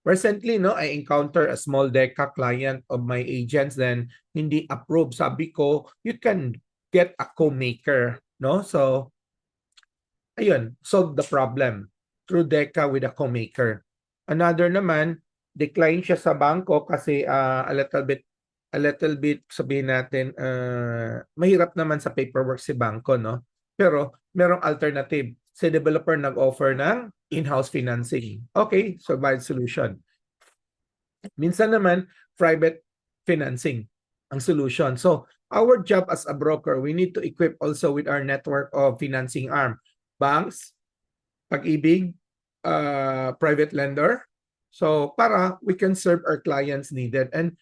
recently, no, I encounter a small DECA client of my agents, then hindi approved. Sabi ko, you can get a co-maker, no? So, ayun, solve the problem through DECA with a co-maker. Another naman, decline siya sa bangko kasi a little bit sabihin natin mahirap naman sa paperwork si bangko, no? Pero merong alternative. Si developer nag-offer ng in-house financing. Okay, so valid solution. Minsan naman private financing ang solution. So our job as a broker, we need to equip also with our network of financing arm. Banks, Pag-ibig, private lender. So para we can serve our clients needed. And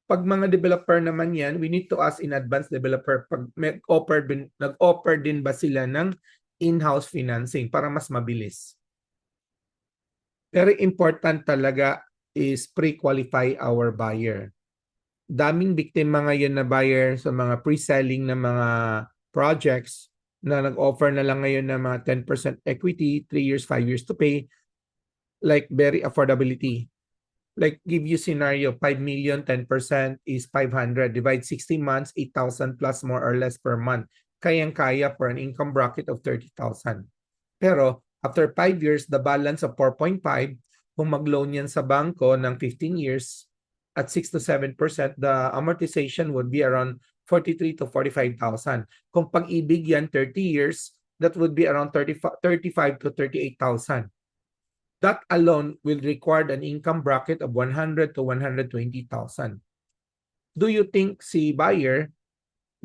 pag mga developer naman yan, we need to ask in advance developer pag nag-offer din ba sila ng in-house financing para mas mabilis. Very important talaga is pre-qualify our buyer. Daming biktima ngayon na buyer sa mga pre-selling na mga projects na nag-offer na lang ngayon ng mga 10% equity, 3 years, 5 years to pay, like very affordability. Like give you scenario, 5 million, 10% is 500. Divide 60 months, 8,000 plus more or less per month. Kayang-kaya for an income bracket of 30,000. Pero after 5 years, the balance of 4.5, kung mag-loan yan sa bangko ng 15 years, at 6 to 7%, the amortization would be around 43 to 45,000. Kung pag-ibig yan 30 years, that would be around 35 to 38,000. That alone will require an income bracket of 100 to 120,000. Do you think si buyer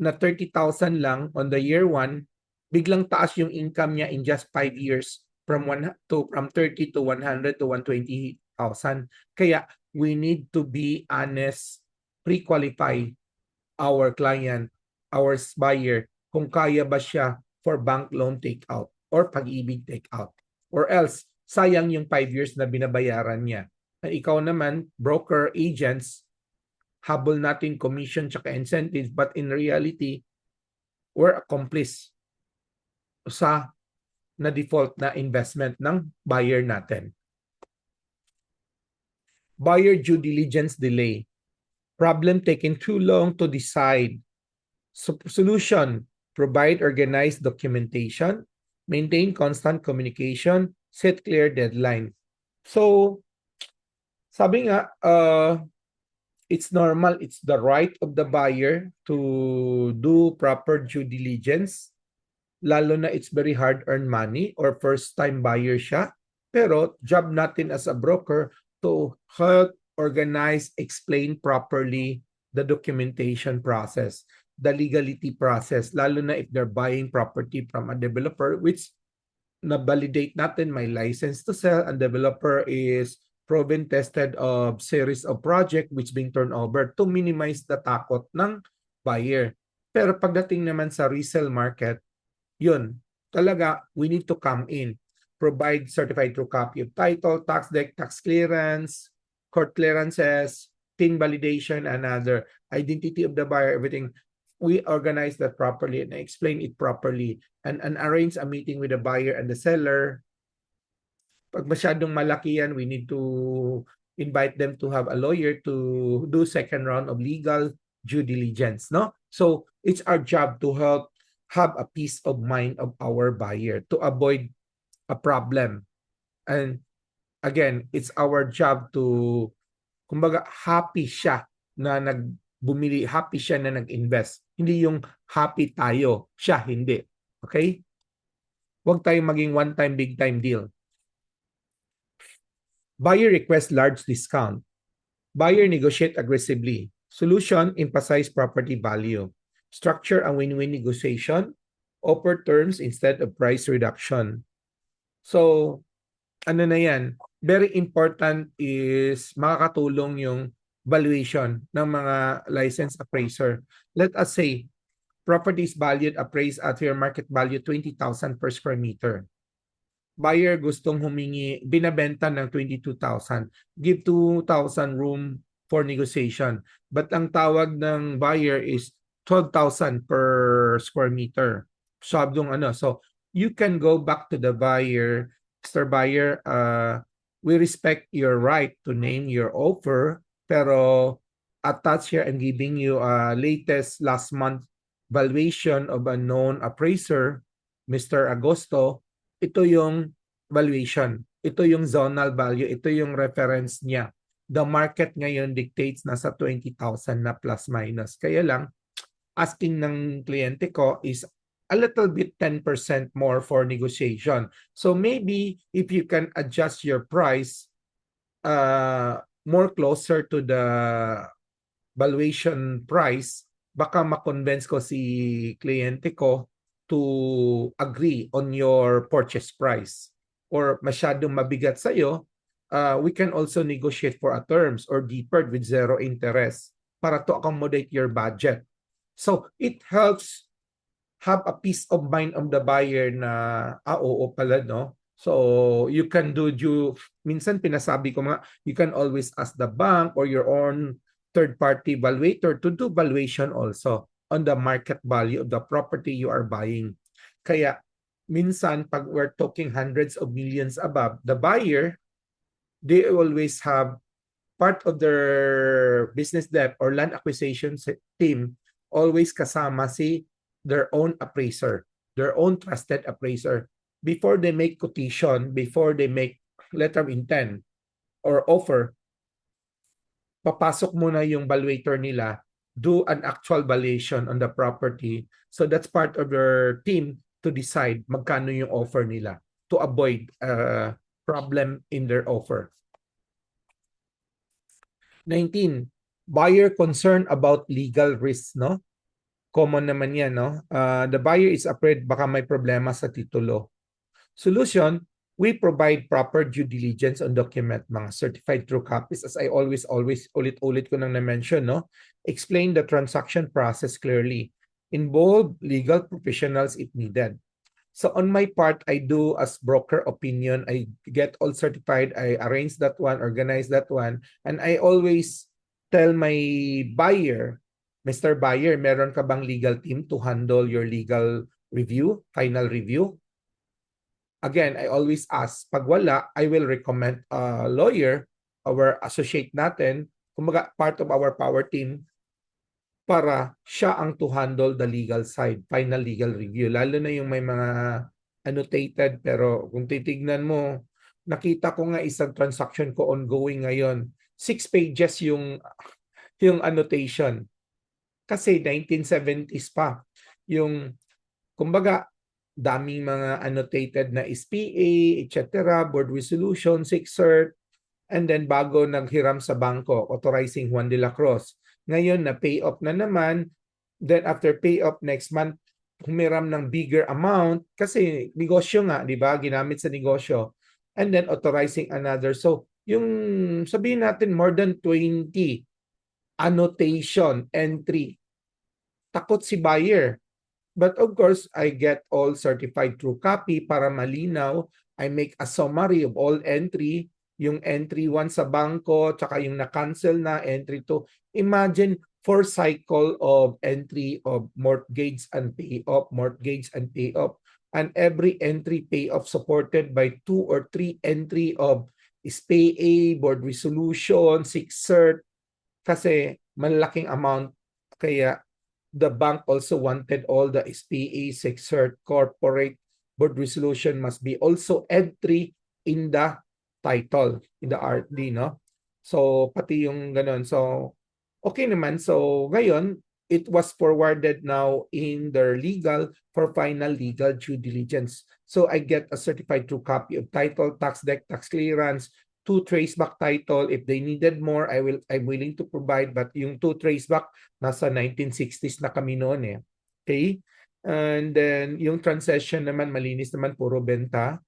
na 30,000 lang on the year 1, biglang taas yung income niya in just 5 years from 30 to 100 to 120,000? Kaya we need to be honest, pre-qualify our client, our buyer, kung kaya ba siya for bank loan takeout or pag-ibig takeout. Or else, sayang yung 5 years na binabayaran niya. At ikaw naman, broker, agents, habol natin commission tsaka incentives, but in reality, we're accomplice sa na-default na investment ng buyer natin. Buyer due diligence delay. Problem, taking too long to decide. Solution, provide organized documentation, maintain constant communication, set clear deadline. So, sabi nga, it's normal, it's the right of the buyer to do proper due diligence, lalo na it's very hard-earned money or first-time buyer siya. Pero job natin as a broker to help organize, explain properly the documentation process, the legality process, lalo na if they're buying property from a developer, which na-validate natin may license to sell, and developer is proven tested of series of project which being turned over to minimize the takot ng buyer. Pero pagdating naman sa resale market, yun, talaga, we need to come in, provide certified true copy of title, tax deck, tax clearance, court clearances, PIN validation, another identity of the buyer, everything. We organize that properly and explain it properly and arrange a meeting with the buyer and the seller. Pag masyadong malaki yan, we need to invite them to have a lawyer to do second round of legal due diligence, no? So it's our job to help have a peace of mind of our buyer to avoid a problem. And again, it's our job to, kumbaga, happy siya na bumili, happy siya na nag-invest. Hindi yung happy tayo, siya hindi. Okay? Huwag tayong maging one-time, big-time deal. Buyer request large discount. Buyer negotiate aggressively. Solution, emphasize property value. Structure a win-win negotiation. Offer terms instead of price reduction. So, ano na yan? Very important is makakatulong yung valuation ng mga licensed appraiser. Let us say, property is valued, appraised at fair market value 20,000 per square meter. Buyer gustong humingi, binabenta ng 22,000. Give 2,000 room for negotiation. But ang tawag ng buyer is 12,000 per square meter. Sabdong ano. So, you can go back to the buyer. Mr. Buyer, we respect your right to name your offer, pero attach here and giving you a latest last month valuation of a known appraiser, Mr. Agosto. Ito yung valuation. Ito yung zonal value. Ito yung reference niya. The market ngayon dictates nasa 20,000 na plus minus. Kaya lang, asking ng kliyente ko is a little bit 10% more for negotiation. So maybe if you can adjust your price more closer to the valuation price, baka makonvince ko si kliyente ko to agree on your purchase price. Or masyadong mabigat sa'yo, we can also negotiate for a terms or deferred with zero interest para to accommodate your budget. So it helps have a peace of mind of the buyer na, oo pala, no? So you can minsan pinasabi ko mga, you can always ask the bank or your own third-party valuator to do valuation also on the market value of the property you are buying. Kaya minsan pag we're talking hundreds of millions above, the buyer, they always have part of their business debt or land acquisition team always kasama si their own appraiser, their own trusted appraiser. Before they make quotation, before they make letter of intent or offer, papasok muna yung valuator nila, do an actual valuation on the property. So that's part of their team to decide magkano yung offer nila to avoid problem in their offer. 19, buyer concern about legal risks, no? Common naman yan, no? The buyer is afraid baka may problema sa titulo. Solution, we provide proper due diligence on document, mga certified true copies. As I always, ulit-ulit ko nang na-mention, no? Explain the transaction process clearly. Involve legal professionals if needed. So on my part, I do as broker opinion. I get all certified. I arrange that one, organize that one. And I always tell my buyer, Mr. Buyer, meron ka bang legal team to handle your legal review, final review? Again, I always ask, pag wala, I will recommend a lawyer, our associate natin, kumbaga part of our power team, para siya ang to handle the legal side, final legal review. Lalo na yung may mga annotated, pero kung titignan mo, nakita ko nga isang transaction ko ongoing ngayon, 6 pages yung annotation. Kasi 1970s pa. Yung, kumbaga, daming mga annotated na SPA, etc., board resolution, 6 cert, and then bago naghiram sa bangko, authorizing Juan de la Cruz. Ngayon, na-pay off na naman. Then after pay off next month, humiram ng bigger amount kasi negosyo nga, di ba? Ginamit sa negosyo. And then authorizing another. So, yung sabihin natin more than 20 annotation entry. Takot si buyer. But of course, I get all certified true copy para malinaw. I make a summary of all entry. Yung entry 1 sa bangko, tsaka yung na-cancel na entry 2. Imagine 4 cycle of entry of mortgage and payoff, mortgage and payoff. And every entry payoff supported by 2 or 3 entry of SPA, board resolution, 6 cert. Kasi malaking amount. Kaya the bank also wanted all the SPA, 6 cert, corporate, board resolution must be also entry in the title, in the RD, no? So, pati yung ganun. So, okay naman. So, ngayon, it was forwarded now in their legal for final legal due diligence. So, I get a certified true copy of title, tax deck, tax clearance, 2 traceback title. If they needed more, I'm willing to provide. But yung 2 traceback, nasa 1960s na kami noon eh. Okay? And then, yung transaction naman, malinis naman, puro benta.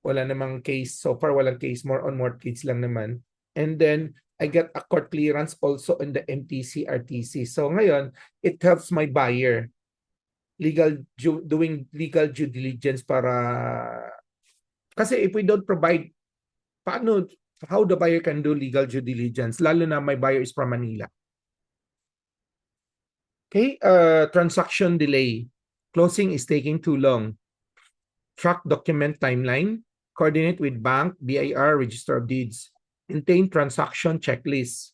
Wala namang case. So far, walang case. More on mortgage lang naman. And then, I get a court clearance also in the MTC, RTC. So ngayon, it helps my buyer. doing legal due diligence para kasi if we don't provide how the buyer can do legal due diligence lalo na my buyer is from Manila. Okay, transaction delay. Closing is taking too long. Track document timeline. Coordinate with bank, BIR, Register of Deeds. Maintain transaction checklist.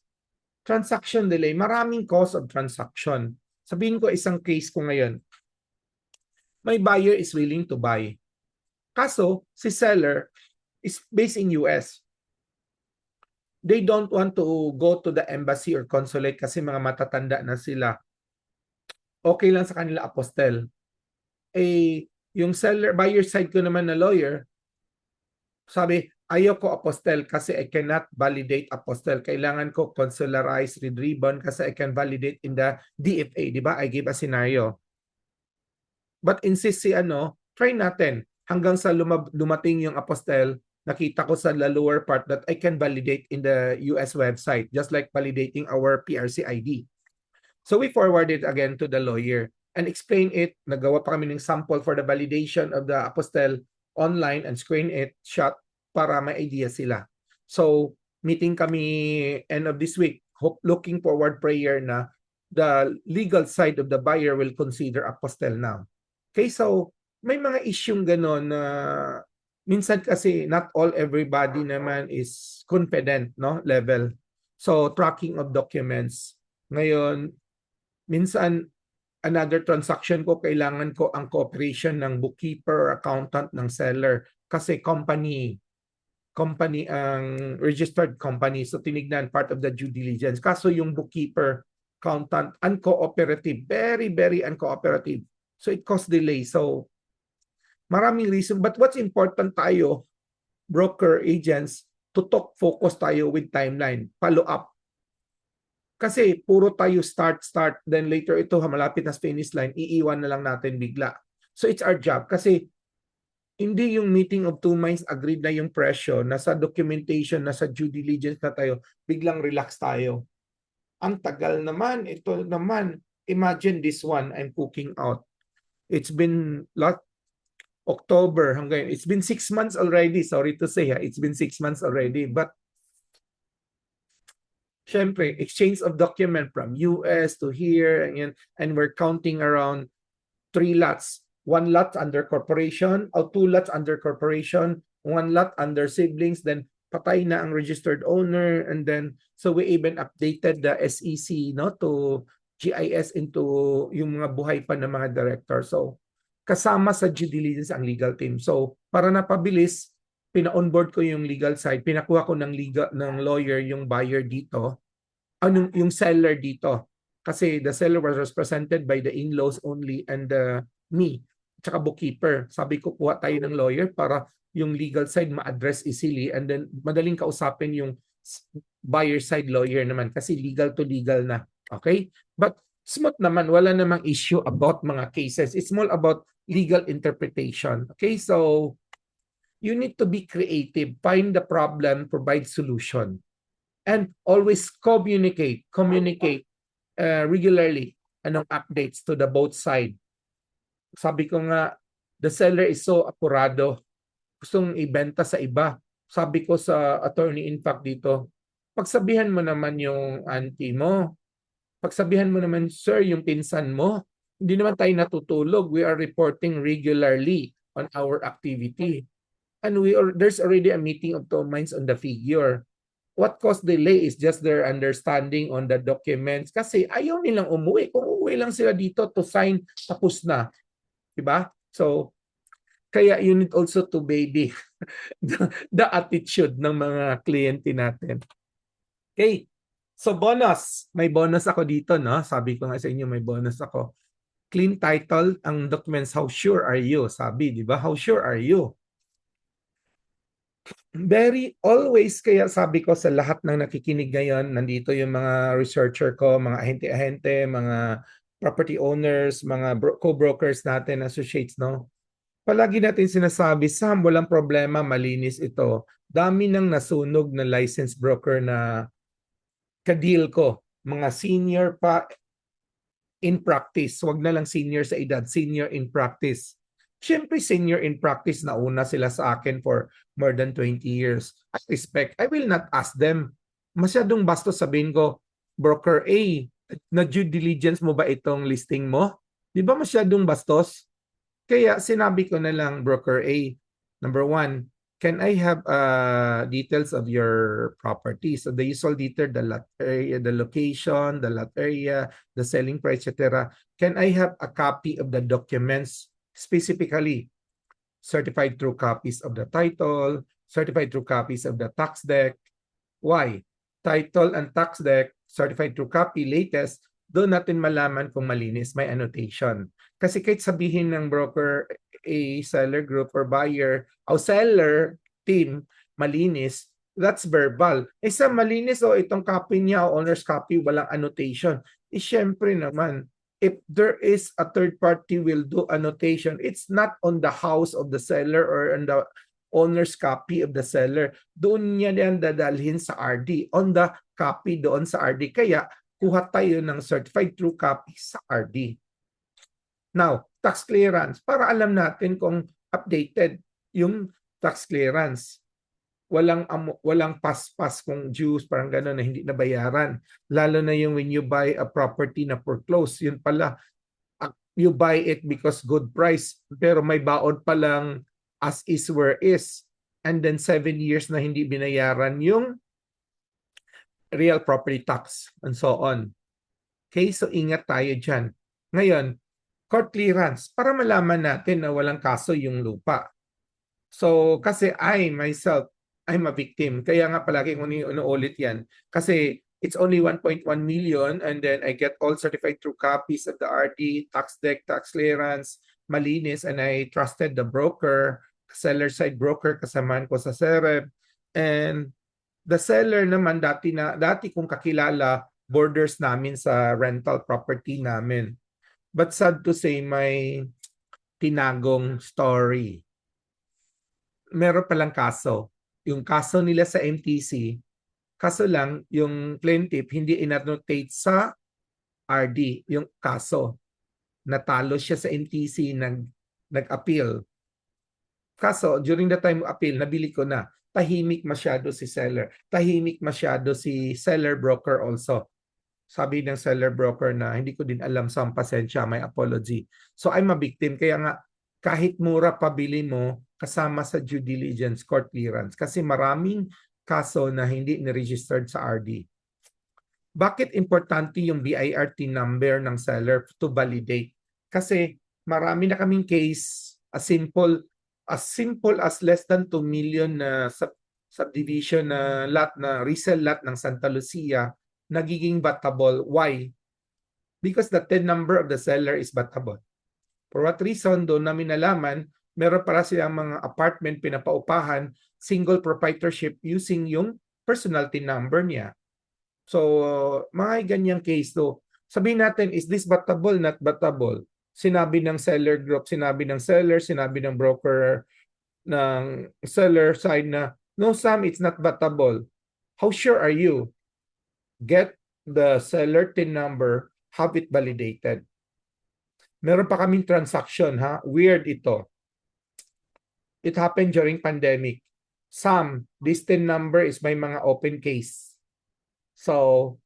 Transaction delay. Maraming cause of transaction. Sabihin ko isang case ko ngayon. My buyer is willing to buy. Kaso, si seller is based in US. They don't want to go to the embassy or consulate kasi mga matatanda na sila. Okay lang sa kanila apostel. Yung buyer side ko naman na lawyer, sabi, ayoko apostel kasi I cannot validate apostel. Kailangan ko consularized red ribbon kasi I can validate in the DFA. Di ba? I gave a scenario. But insist si try natin. Hanggang sa dumating yung apostel, nakita ko sa lower part that I can validate in the US website, just like validating our PRC ID. So we forwarded again to the lawyer and explain it. Nagawa pa kami ng sample for the validation of the apostel online and screen it, shot, para may idea sila. So, meeting kami end of this week, looking forward prayer na the legal side of the buyer will consider apostel now. Okay, so may mga isyung ganon na minsan kasi not everybody naman is confident, no, level. So, tracking of documents. Ngayon, minsan, another transaction ko, kailangan ko ang cooperation ng bookkeeper, accountant ng seller. Kasi company ang registered company. So tinignan part of the due diligence. Kaso yung bookkeeper, accountant, uncooperative. Very, very uncooperative. So it caused delay. So maraming reason. But what's important tayo, broker, agents, to talk focus tayo with timeline. Follow up. Kasi puro tayo start, then later ito malapit na finish line, iiwan na lang natin bigla. So it's our job. Kasi hindi yung meeting of two minds agreed na yung presyo, nasa documentation, nasa due diligence na tayo, biglang relax tayo. Ang tagal naman, ito naman, imagine this one I'm cooking out. It's been October hanggang, it's been 6 months already. Sorry to say, it's been 6 months already. But syempre, exchange of document from US to here, and we're counting around 3 lots. 1 lot under corporation, or 2 lots under corporation, 1 lot under siblings, then patay na ang registered owner, and then, so we even updated the SEC, no, to GIS into yung mga buhay pa ng mga director. So, kasama sa due diligence ang legal team. So, para napabilis, pina-onboard ko yung legal side, pinakuha ko ng lawyer yung buyer dito, yung seller dito. Kasi the seller was represented by the in-laws only and me, tsaka bookkeeper. Sabi ko, kuha tayo ng lawyer para yung legal side ma-address easily and then madaling kausapin yung buyer side lawyer naman kasi legal to legal na. Okay? But smooth naman, wala namang issue about mga cases. It's more about legal interpretation. Okay? So, you need to be creative. Find the problem, provide solution. And always communicate regularly anong updates to the both side. Sabi ko nga, the seller is so apurado. Gustong ibenta sa iba. Sabi ko sa attorney in fact dito, pagsabihan mo naman yung auntie mo. Pagsabihan mo naman, sir, yung pinsan mo. Hindi naman tayo natutulog. We are reporting regularly on our activity. And there's already a meeting of two minds on the figure. What caused delay is just their understanding on the documents. Kasi ayaw nilang umuwi. Kung umuwi lang sila dito to sign, tapos na. Diba? So, kaya you need also to baby the attitude ng mga kliyente natin. Okay. So, bonus. May bonus ako dito, no? Sabi ko nga sa inyo, may bonus ako. Clean title, ang documents, how sure are you? Sabi, di ba? How sure are you? Always, kaya sabi ko sa lahat ng nakikinig ngayon, nandito yung mga researcher ko, mga ahente-ahente, mga property owners, mga co-brokers natin, associates, no? Palagi natin sinasabi, Sam, walang problema, malinis ito. Dami nang nasunog na licensed broker na ka-deal ko. Mga senior pa, in practice. Wag na lang senior sa edad, senior in practice. Siyempre, senior in practice, nauna sila sa akin for more than 20 years. I respect. I will not ask them. Masyadong bastos sabihin ko, broker A, na due diligence mo ba itong listing mo? Di ba masyadong bastos? Kaya sinabi ko na lang, broker A, number one, can I have details of your property? So the usual detail, the lot area, the location, the lot area, the selling price, etc. Can I have a copy of the documents, specifically certified true copies of the title, certified true copies of the tax deck? Why? Title and tax deck, certified true copy, latest, doon natin malaman kung malinis, may annotation. Kasi kahit sabihin ng broker, a seller group or buyer, o seller team, malinis, that's verbal. Sa malinis o itong copy niya o owner's copy, walang annotation. Syempre naman, if there is a third party will do annotation, it's not on the house of the seller or on the owner's copy of the seller. Doon niya yan dadalhin sa RD. On the copy doon sa RD. Kaya, kuha tayo ng certified true copy sa RD. Now, tax clearance. Para alam natin kung updated yung tax clearance. Walang pas-pas kung dues, parang gano'n na hindi nabayaran. Lalo na yung when you buy a property na foreclosed, yun pala, you buy it because good price, pero may baon pa lang as is where is. And then 7 years na hindi binayaran yung real property tax and so on. Okay, so ingat tayo dyan. Ngayon, court clearance, para malaman natin na walang kaso yung lupa. So, kasi myself, I'm a victim. Kaya nga palagi kong inuulit yan. Kasi it's only 1.1 million and then I get all certified true copies of the RD, tax deck, tax clearance, malinis, and I trusted the broker, seller side broker, kasamaan ko sa Sereb. And the seller naman, dati kong kakilala, borders namin sa rental property namin. But sad to say, may tinagong story. Meron palang kaso. Yung kaso nila sa MTC, kaso lang, yung plaintiff hindi inannotate sa RD, yung kaso. Natalo siya sa MTC, nag-appeal. Kaso, during the time of appeal, nabili ko na. Tahimik masyado si seller. Tahimik masyado si seller broker also. Sabi ng seller broker na hindi ko din alam, sa pasensya, may apology. So I'm a victim. Kaya nga, kahit mura pabili mo, kasama sa due diligence, court clearance. Kasi maraming kaso na hindi ni-registered sa RD. Bakit importante yung BIRT number ng seller to validate? Kasi marami na kaming case, as simple as less than 2 million na subdivision na lot, na resale lot ng Santa Lucia, nagiging battable. Why? Because the TIN number of the seller is battable. For what reason? Doon namin nalaman, meron para silang mga apartment pinapaupahan, single proprietorship using yung personal TIN number niya. So, mga ganyang case to. Sabihin natin, is this battable, not battable? Sinabi ng seller group, sinabi ng seller, sinabi ng broker ng seller side na, no Sam, it's not battable. How sure are you? Get the seller TIN number, have it validated. Meron pa kaming transaction, ha? Weird ito. It happened during pandemic. Sam, this TIN number is may mga open case. So,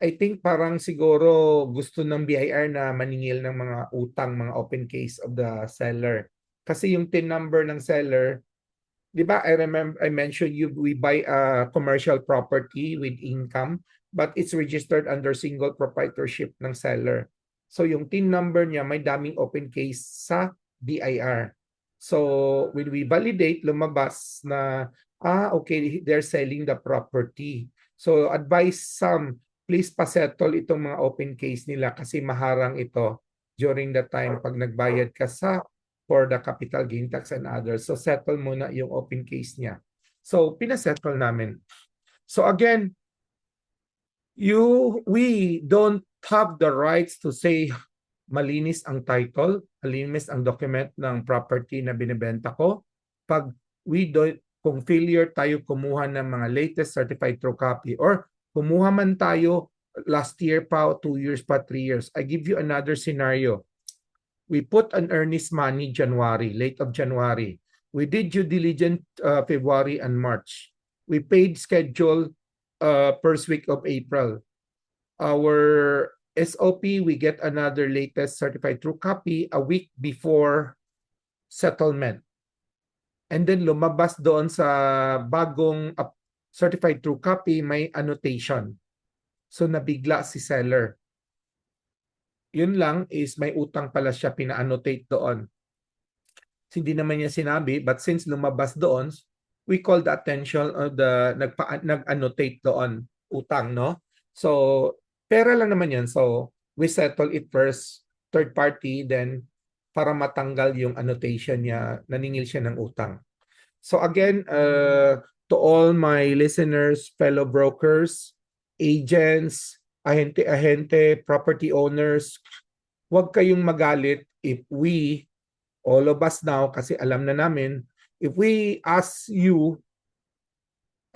I think parang siguro gusto ng BIR na maningil ng mga utang, mga open case of the seller. Kasi yung TIN number ng seller, di ba, I remember I mentioned we buy a commercial property with income, but it's registered under single proprietorship ng seller. So yung TIN number niya may daming open case sa BIR. So when we validate, lumabas na, okay, they're selling the property. So advise some, please pasettle itong mga open case nila kasi maharang ito during the time pag nagbayad ka for the capital gain tax and others. So settle muna yung open case niya. So pinasettle namin. So again, we don't have the rights to say malinis ang title, malinis ang document ng property na binibenta ko. Pag kung failure tayo kumuha ng mga latest certified true copy or kumuha man tayo last year pa, 2 years pa, 3 years. I give you another scenario. We put an earnest money January, late of January. We did due diligence February and March. We paid schedule first week of April. Our SOP, we get another latest certified true copy a week before settlement. And then lumabas doon sa bagong certified true copy, may annotation. So nabigla si seller. Yun lang is may utang pala siya, pina-annotate doon. Hindi naman niya sinabi, but since lumabas doon, we call the attention of the nag-annotate doon, utang, no? So, pera lang naman yan. So, we settle it first, third party, then para matanggal yung annotation niya, naningil siya ng utang. So again, to all my listeners, fellow brokers, agents, ahente, property owners, huwag kayong magalit if we, all of us now, kasi alam na namin, if we ask you,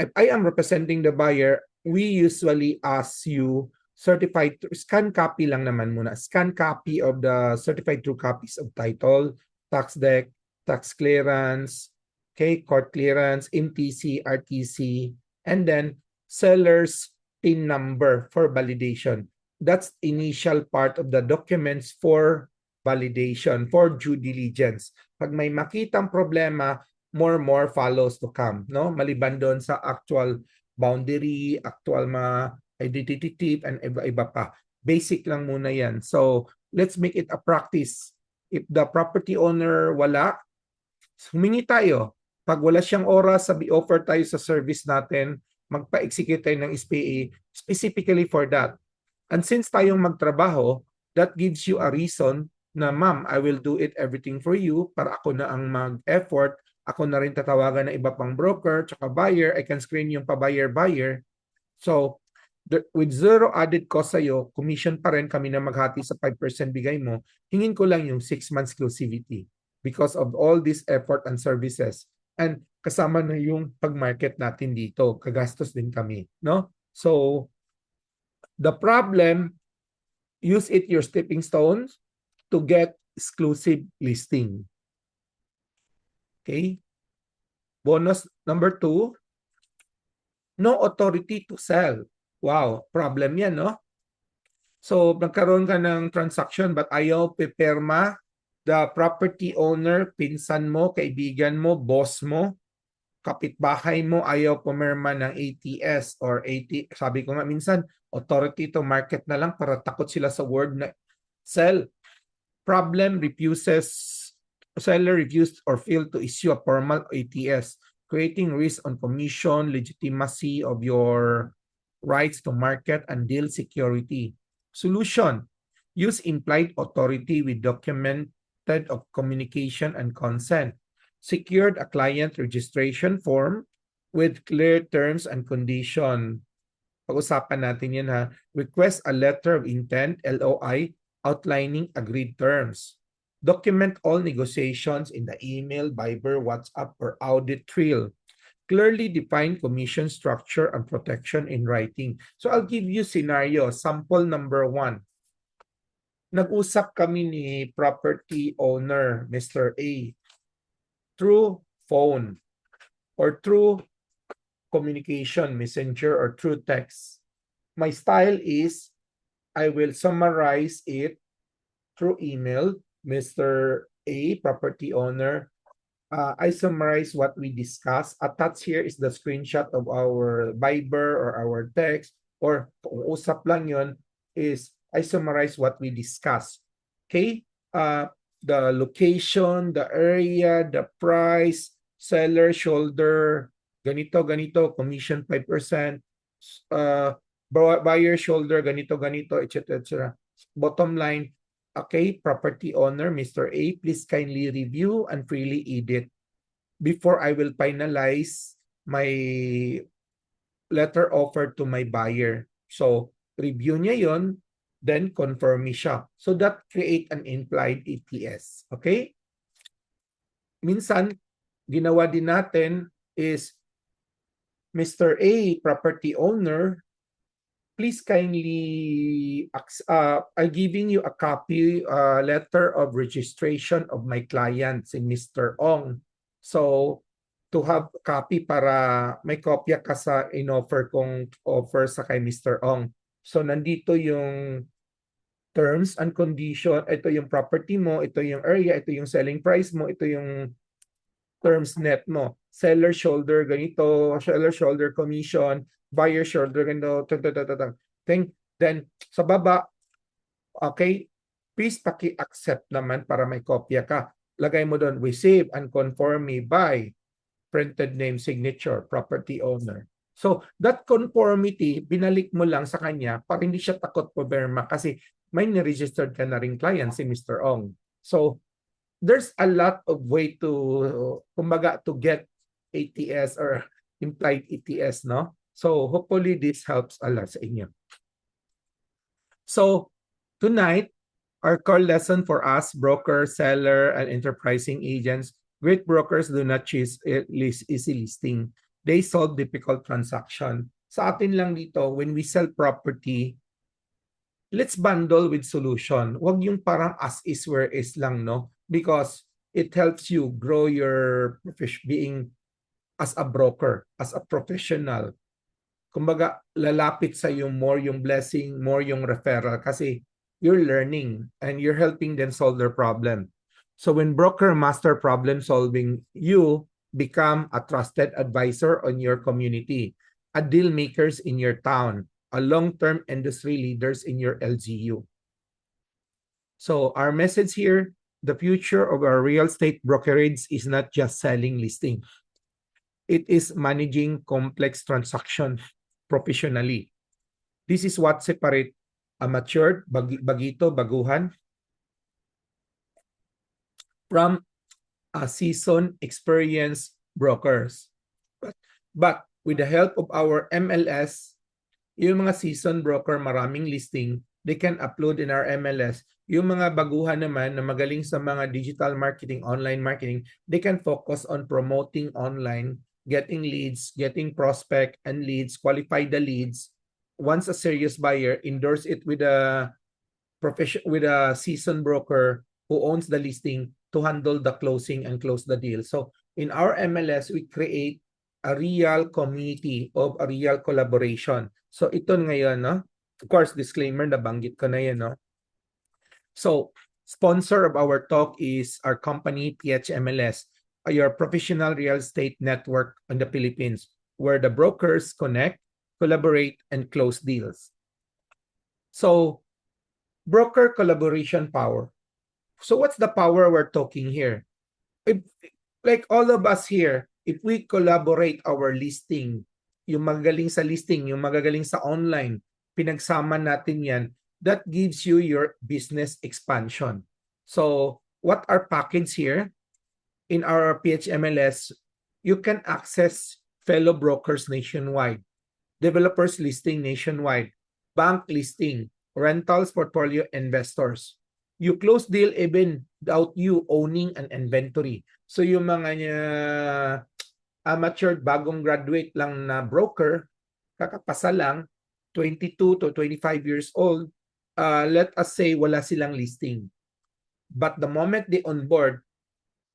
if I am representing the buyer, we usually ask you certified, scan copy lang naman muna, scan copy of the certified true copies of title, tax deck, tax clearance, okay, court clearance, MTC, RTC, and then seller's PIN number for validation. That's initial part of the documents for validation, for due diligence. Pag may makitang problema, more follows to come, no? Maliban doon sa actual boundary, actual identity thief, and iba-iba pa. Basic lang muna yan. So, let's make it a practice. If the property owner wala, humingi tayo. Pag wala siyang oras, offer tayo sa service natin, magpa-execute tayo ng SPA specifically for that. And since tayong magtrabaho, that gives you a reason na, ma'am, I will do it everything for you para ako na ang mag-effort. Ako na rin tatawagan ng iba pang broker, tsaka buyer. I can screen yung pa-buyer-buyer. So, with zero added cost sa'yo, commission pa rin kami na maghati sa 5% bigay mo, hingin ko lang yung 6 months exclusivity because of all this effort and services. And kasama na yung pag-market natin dito. Kagastos din kami, no? So, the problem, use it your stepping stones to get exclusive listing. Okay? Bonus number 2, no authority to sell. Wow, problem yan, no? So, nagkaroon ka ng transaction but ayaw pipirma, the property owner, pinsan mo, kaibigan mo, boss mo, kapitbahay mo, ayaw pumirma ng ATS or sabi ko nga minsan, authority to market na lang para takot sila sa word na sell. Problem, seller refused or failed to issue a formal ATS, creating risk on commission, legitimacy of your rights to market, and deal security. Solution, use implied authority with documented of communication and consent. Secured a client registration form with clear terms and condition. Pag-usapan natin yan, ha. Request a letter of intent, LOI, outlining agreed terms. Document all negotiations in the email, Viber, WhatsApp, or audit trail. Clearly define commission structure and protection in writing. So I'll give you scenario. Sample number 1. Nag-usap kami ni property owner, Mr. A, through phone or through communication, messenger, or through text. My style is, I will summarize it through email. Mr. A, property owner, I summarize what we discussed. Attached here is the screenshot of our Viber or our text, or kung usap lang yun, is I summarize what we discussed. Okay? The location, the area, the price, seller, shoulder, ganito, commission 5%, buyer shoulder, ganito, etc., etc. Bottom line, okay, property owner, Mr. A, please kindly review and freely edit before I will finalize my letter offer to my buyer. So, review niya yon, then confirm siya. So, that create an implied ATS. Okay? Minsan, ginawa din natin is Mr. A, property owner, please kindly, I'm giving you a copy, letter of registration of my client, si Mr. Ong. So, to have a copy para may kopya ka sa in-offer kong offer sa kay Mr. Ong. So, nandito yung terms and condition, ito yung property mo, ito yung area, ito yung selling price mo, ito yung terms net mo. Seller shoulder ganito, seller shoulder commission, buyer shoulder ganito, then sa baba, okay, please paki-accept naman para may kopya ka. Lagay mo doon, receive and conform me by printed name, signature, property owner. So, that conformity, binalik mo lang sa kanya para hindi siya takot pumirma kasi may ni-registered ka na ring client, si Mr. Ong. So, there's a lot of way to, kumbaga, to get ATS or implied ETS, no? So, hopefully this helps a lot sa inyo. So, tonight, our core lesson for us, broker, seller, and enterprising agents, great brokers do not choose easy listing. They solve difficult transaction. Sa atin lang dito, when we sell property, let's bundle with solution. Huwag yung parang as is where is lang, no? Because it helps you grow your being as a broker, as a professional. Kumbaga, lalapit sa yung more yung blessing, more yung referral kasi you're learning and you're helping them solve their problem. So when broker master problem solving, you become a trusted advisor on your community, a deal makers in your town, a long-term industry leaders in your LGU. So our message here, the future of our real estate brokerage is not just selling listing. It is managing complex transactions professionally. This is what separates a matured, bagito, baguhan, from a seasoned, experienced brokers. But with the help of our MLS, yung mga seasoned broker, maraming listing, they can upload in our MLS. Yung mga baguhan naman na magaling sa mga digital marketing, online marketing, they can focus on promoting online, getting leads, getting prospect and leads, qualify the leads. Once a serious buyer, endorse it with a seasoned broker who owns the listing to handle the closing and close the deal. So in our MLS, we create a real community of a real collaboration. So ito ngayon, no? Of course, disclaimer, nabanggit ko na yan, no? So, sponsor of our talk is our company, PHMLS, your professional real estate network in the Philippines, where the brokers connect, collaborate, and close deals. So, broker collaboration power. So, what's the power we're talking here? If, like all of us here, if we collaborate our listing, yung magagaling sa listing, yung magagaling sa online, pinagsama natin yan, that gives you your business expansion. So, what are package here? In our PHMLS, you can access fellow brokers nationwide, developers listing nationwide, bank listing, rentals portfolio investors. You close deal even without you owning an inventory. So yung mga amateur, bagong graduate lang na broker, kakapasa lang, 22 to 25 years old, let us say wala silang listing. But the moment they onboard,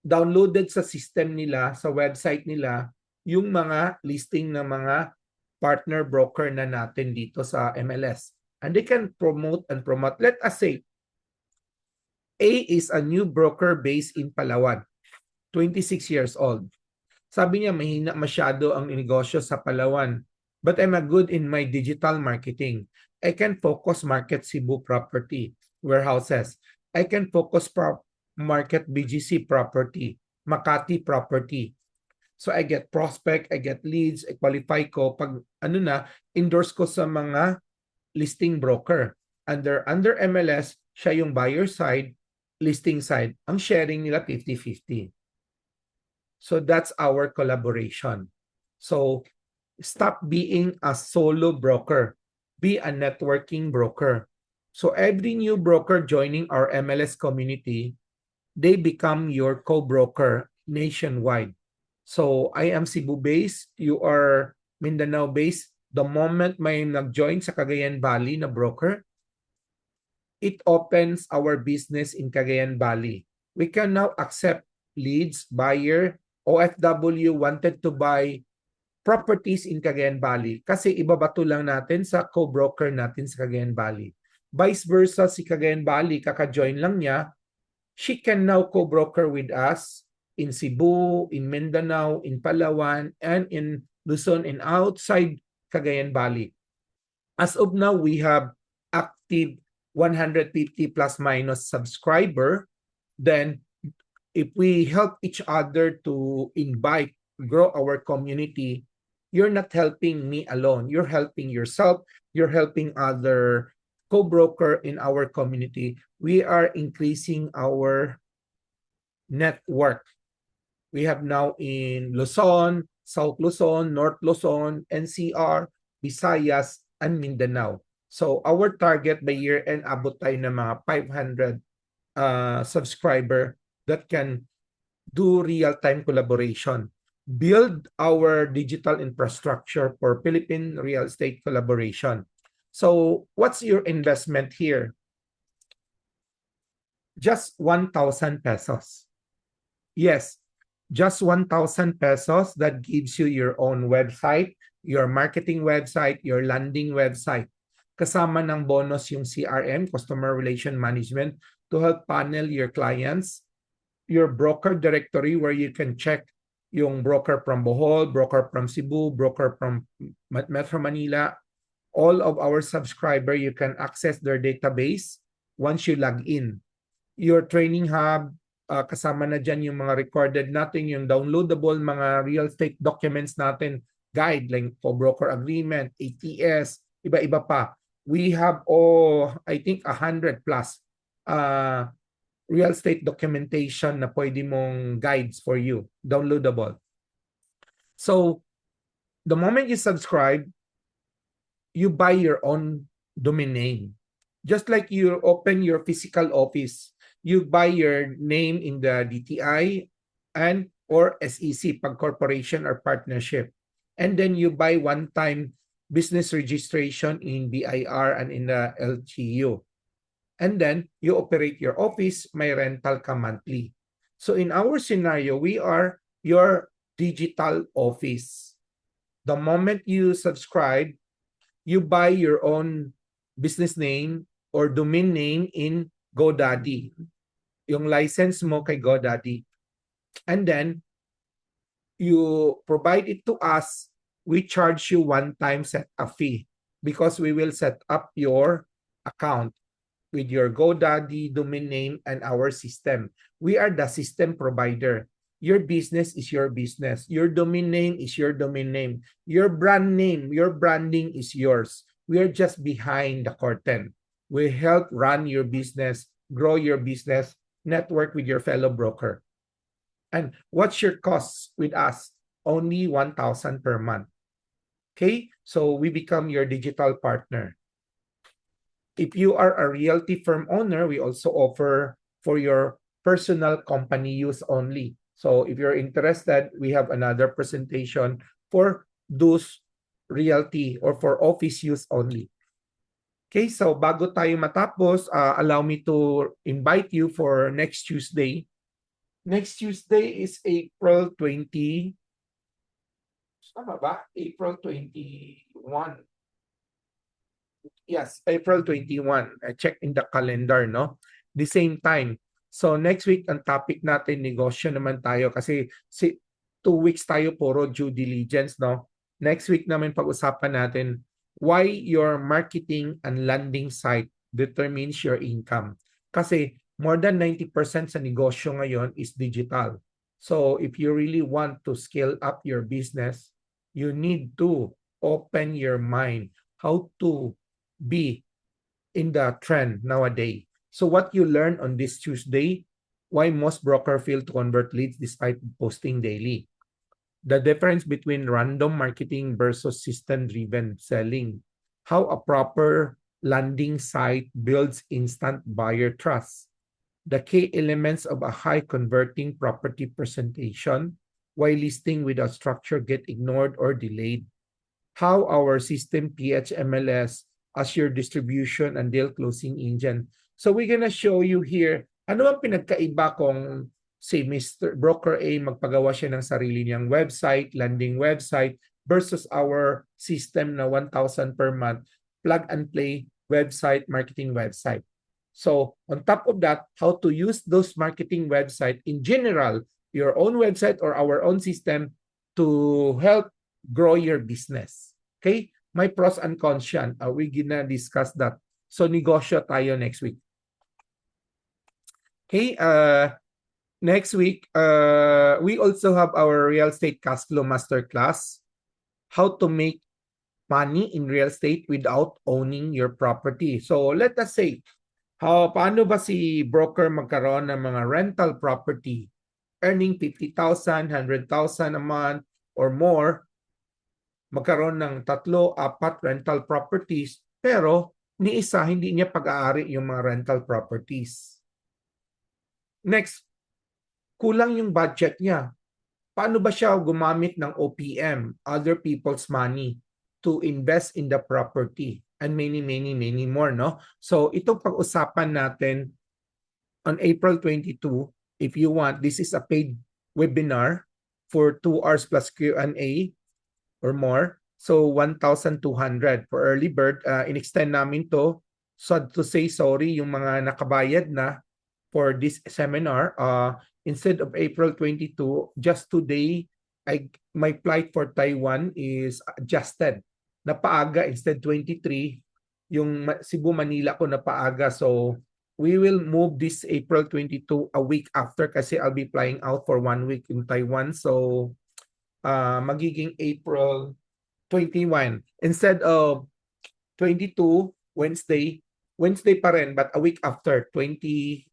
downloaded sa system nila, sa website nila, yung mga listing ng mga partner broker na natin dito sa MLS. And they can promote and promote. Let us say, A is a new broker based in Palawan, 26 years old. Sabi niya, mahina masyado ang negosyo sa Palawan, but I'm a good in my digital marketing. I can focus market Cebu property, warehouses. I can focus market BGC property, Makati property. So I get prospect, I get leads, I qualify ko. Pag endorse ko sa mga listing broker. Under MLS, siya yung buyer side, listing side. Ang sharing nila 50-50. So that's our collaboration. So stop being a solo broker. Be a networking broker. So every new broker joining our MLS community, they become your co-broker nationwide. So I am Cebu-based, you are Mindanao-based, the moment may nag-join sa Cagayan Valley na broker, it opens our business in Cagayan Valley. We can now accept leads, buyer, OFW wanted to buy properties in Cagayan Valley kasi ibabato lang natin sa co-broker natin sa Cagayan Valley. Vice versa, si Cagayan Valley, kaka-join lang niya, she can now co-broker with us in Cebu, in Mindanao, in Palawan, and in Luzon and outside Cagayan Valley. As of now, we have active 150 plus minus subscriber. Then, if we help each other to invite, grow our community, you're not helping me alone. You're helping yourself. You're helping other co-broker in our community. We are increasing our network. We have now in Luzon, South Luzon, North Luzon, NCR, Visayas, and Mindanao. So our target by year-end, abot tayo ng mga 500 subscriber that can do real-time collaboration. Build our digital infrastructure for Philippine real estate collaboration. So what's your investment here? Just 1,000 pesos. Yes, just 1,000 pesos that gives you your own website, your marketing website, your landing website. Kasama ng bonus yung CRM, Customer Relation Management, to help panel your clients, your broker directory where you can check yung broker from Bohol, broker from Cebu, broker from Metro Manila. All of our subscriber, you can access their database once you log in. Your training hub, kasama na dyan yung mga recorded natin, yung downloadable mga real estate documents natin, guideline for broker agreement, ATS, iba-iba pa. We have, I think, 100 plus real estate documentation na pwede mong guides for you, downloadable. So, the moment you subscribe, you buy your own domain name. Just like you open your physical office, you buy your name in the DTI and or SEC, pag corporation or partnership. And then you buy one-time business registration in BIR and in the LGU. And then you operate your office, may rental ka monthly. So in our scenario, we are your digital office. The moment you subscribe, you buy your own business name or domain name in GoDaddy. Yung license mo kay GoDaddy. And then you provide it to us, we charge you one-time setup fee because we will set up your account with your GoDaddy domain name and our system. We are the system provider. Your business is your business. Your domain name is your domain name. Your brand name, your branding is yours. We are just behind the curtain. We help run your business, grow your business, network with your fellow broker. And what's your costs with us? Only 1,000 per month. Okay, so we become your digital partner. If you are a realty firm owner, we also offer for your personal company use only. So if you're interested, we have another presentation for those realty or for office use only. Okay, so bago tayo matapos, allow me to invite you for next Tuesday. Next Tuesday is April 20. Tama ba? April 21. Yes, April 21. I check in the calendar, no? The same time. So next week, ang topic natin, negosyo naman tayo kasi 2 weeks tayo puro due diligence, no? Next week naman pag-usapan natin why your marketing and landing site determines your income. Kasi more than 90% sa negosyo ngayon is digital. So if you really want to scale up your business, you need to open your mind how to be in the trend nowadays. So what you learn on this Tuesday, why most broker fail to convert leads despite posting daily. The difference between random marketing versus system-driven selling. How a proper landing site builds instant buyer trust. The key elements of a high converting property presentation, why listing without structure get ignored or delayed. how our system PHMLS as your distribution and deal closing engine. So we're gonna show you here, ano ang pinagkaiba kung si Mr. Broker A magpagawa siya ng sarili niyang website, landing website, versus our system na 1,000 per month, plug and play website, marketing website. So on top of that, how to use those marketing website in general, your own website or our own system to help grow your business. Okay? May pros and cons yan. We're gonna discuss that. So negosyo tayo next week. Okay? Next week, we also have our real estate cash flow masterclass. How to make money in real estate without owning your property. So let us say, paano ba si broker magkaroon ng mga rental property earning 50,000, 100,000 a month or more, magkaroon ng 3, 4 rental properties, pero ni isa hindi niya pag-aari yung mga rental properties. Next, kulang yung budget niya. Paano ba siya gumamit ng OPM, other people's money, to invest in the property? And many more, no? So itong pag-usapan natin on April 22, if you want, this is a paid webinar for 2 hours plus Q&A or more. So 1,200 for early bird. In-extend namin to. So to say sorry, yung mga nakabayad na for this seminar, instead of April 22, just today, my flight for Taiwan is adjusted. Napaaga instead 23, yung Cebu Manila ko napaaga. So we will move this April 22 a week after kasi I'll be flying out for 1 week in Taiwan. So magiging April 21 instead of 22 Wednesday pa rin, but a week after 29,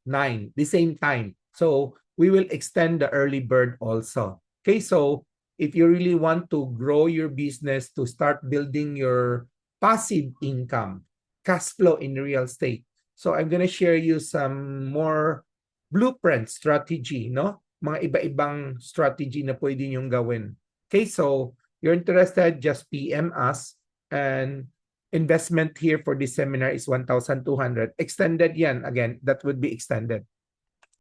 the same time. So we will extend the early bird also. Okay, so if you really want to grow your business, to start building your passive income, cash flow in real estate. So I'm gonna share you some more blueprint strategy, no? Mga iba-ibang strategy na pwede niyong gawin. Okay, so you're interested, just PM us, and investment here for this seminar is 1,200. Extended yan, again, that would be extended.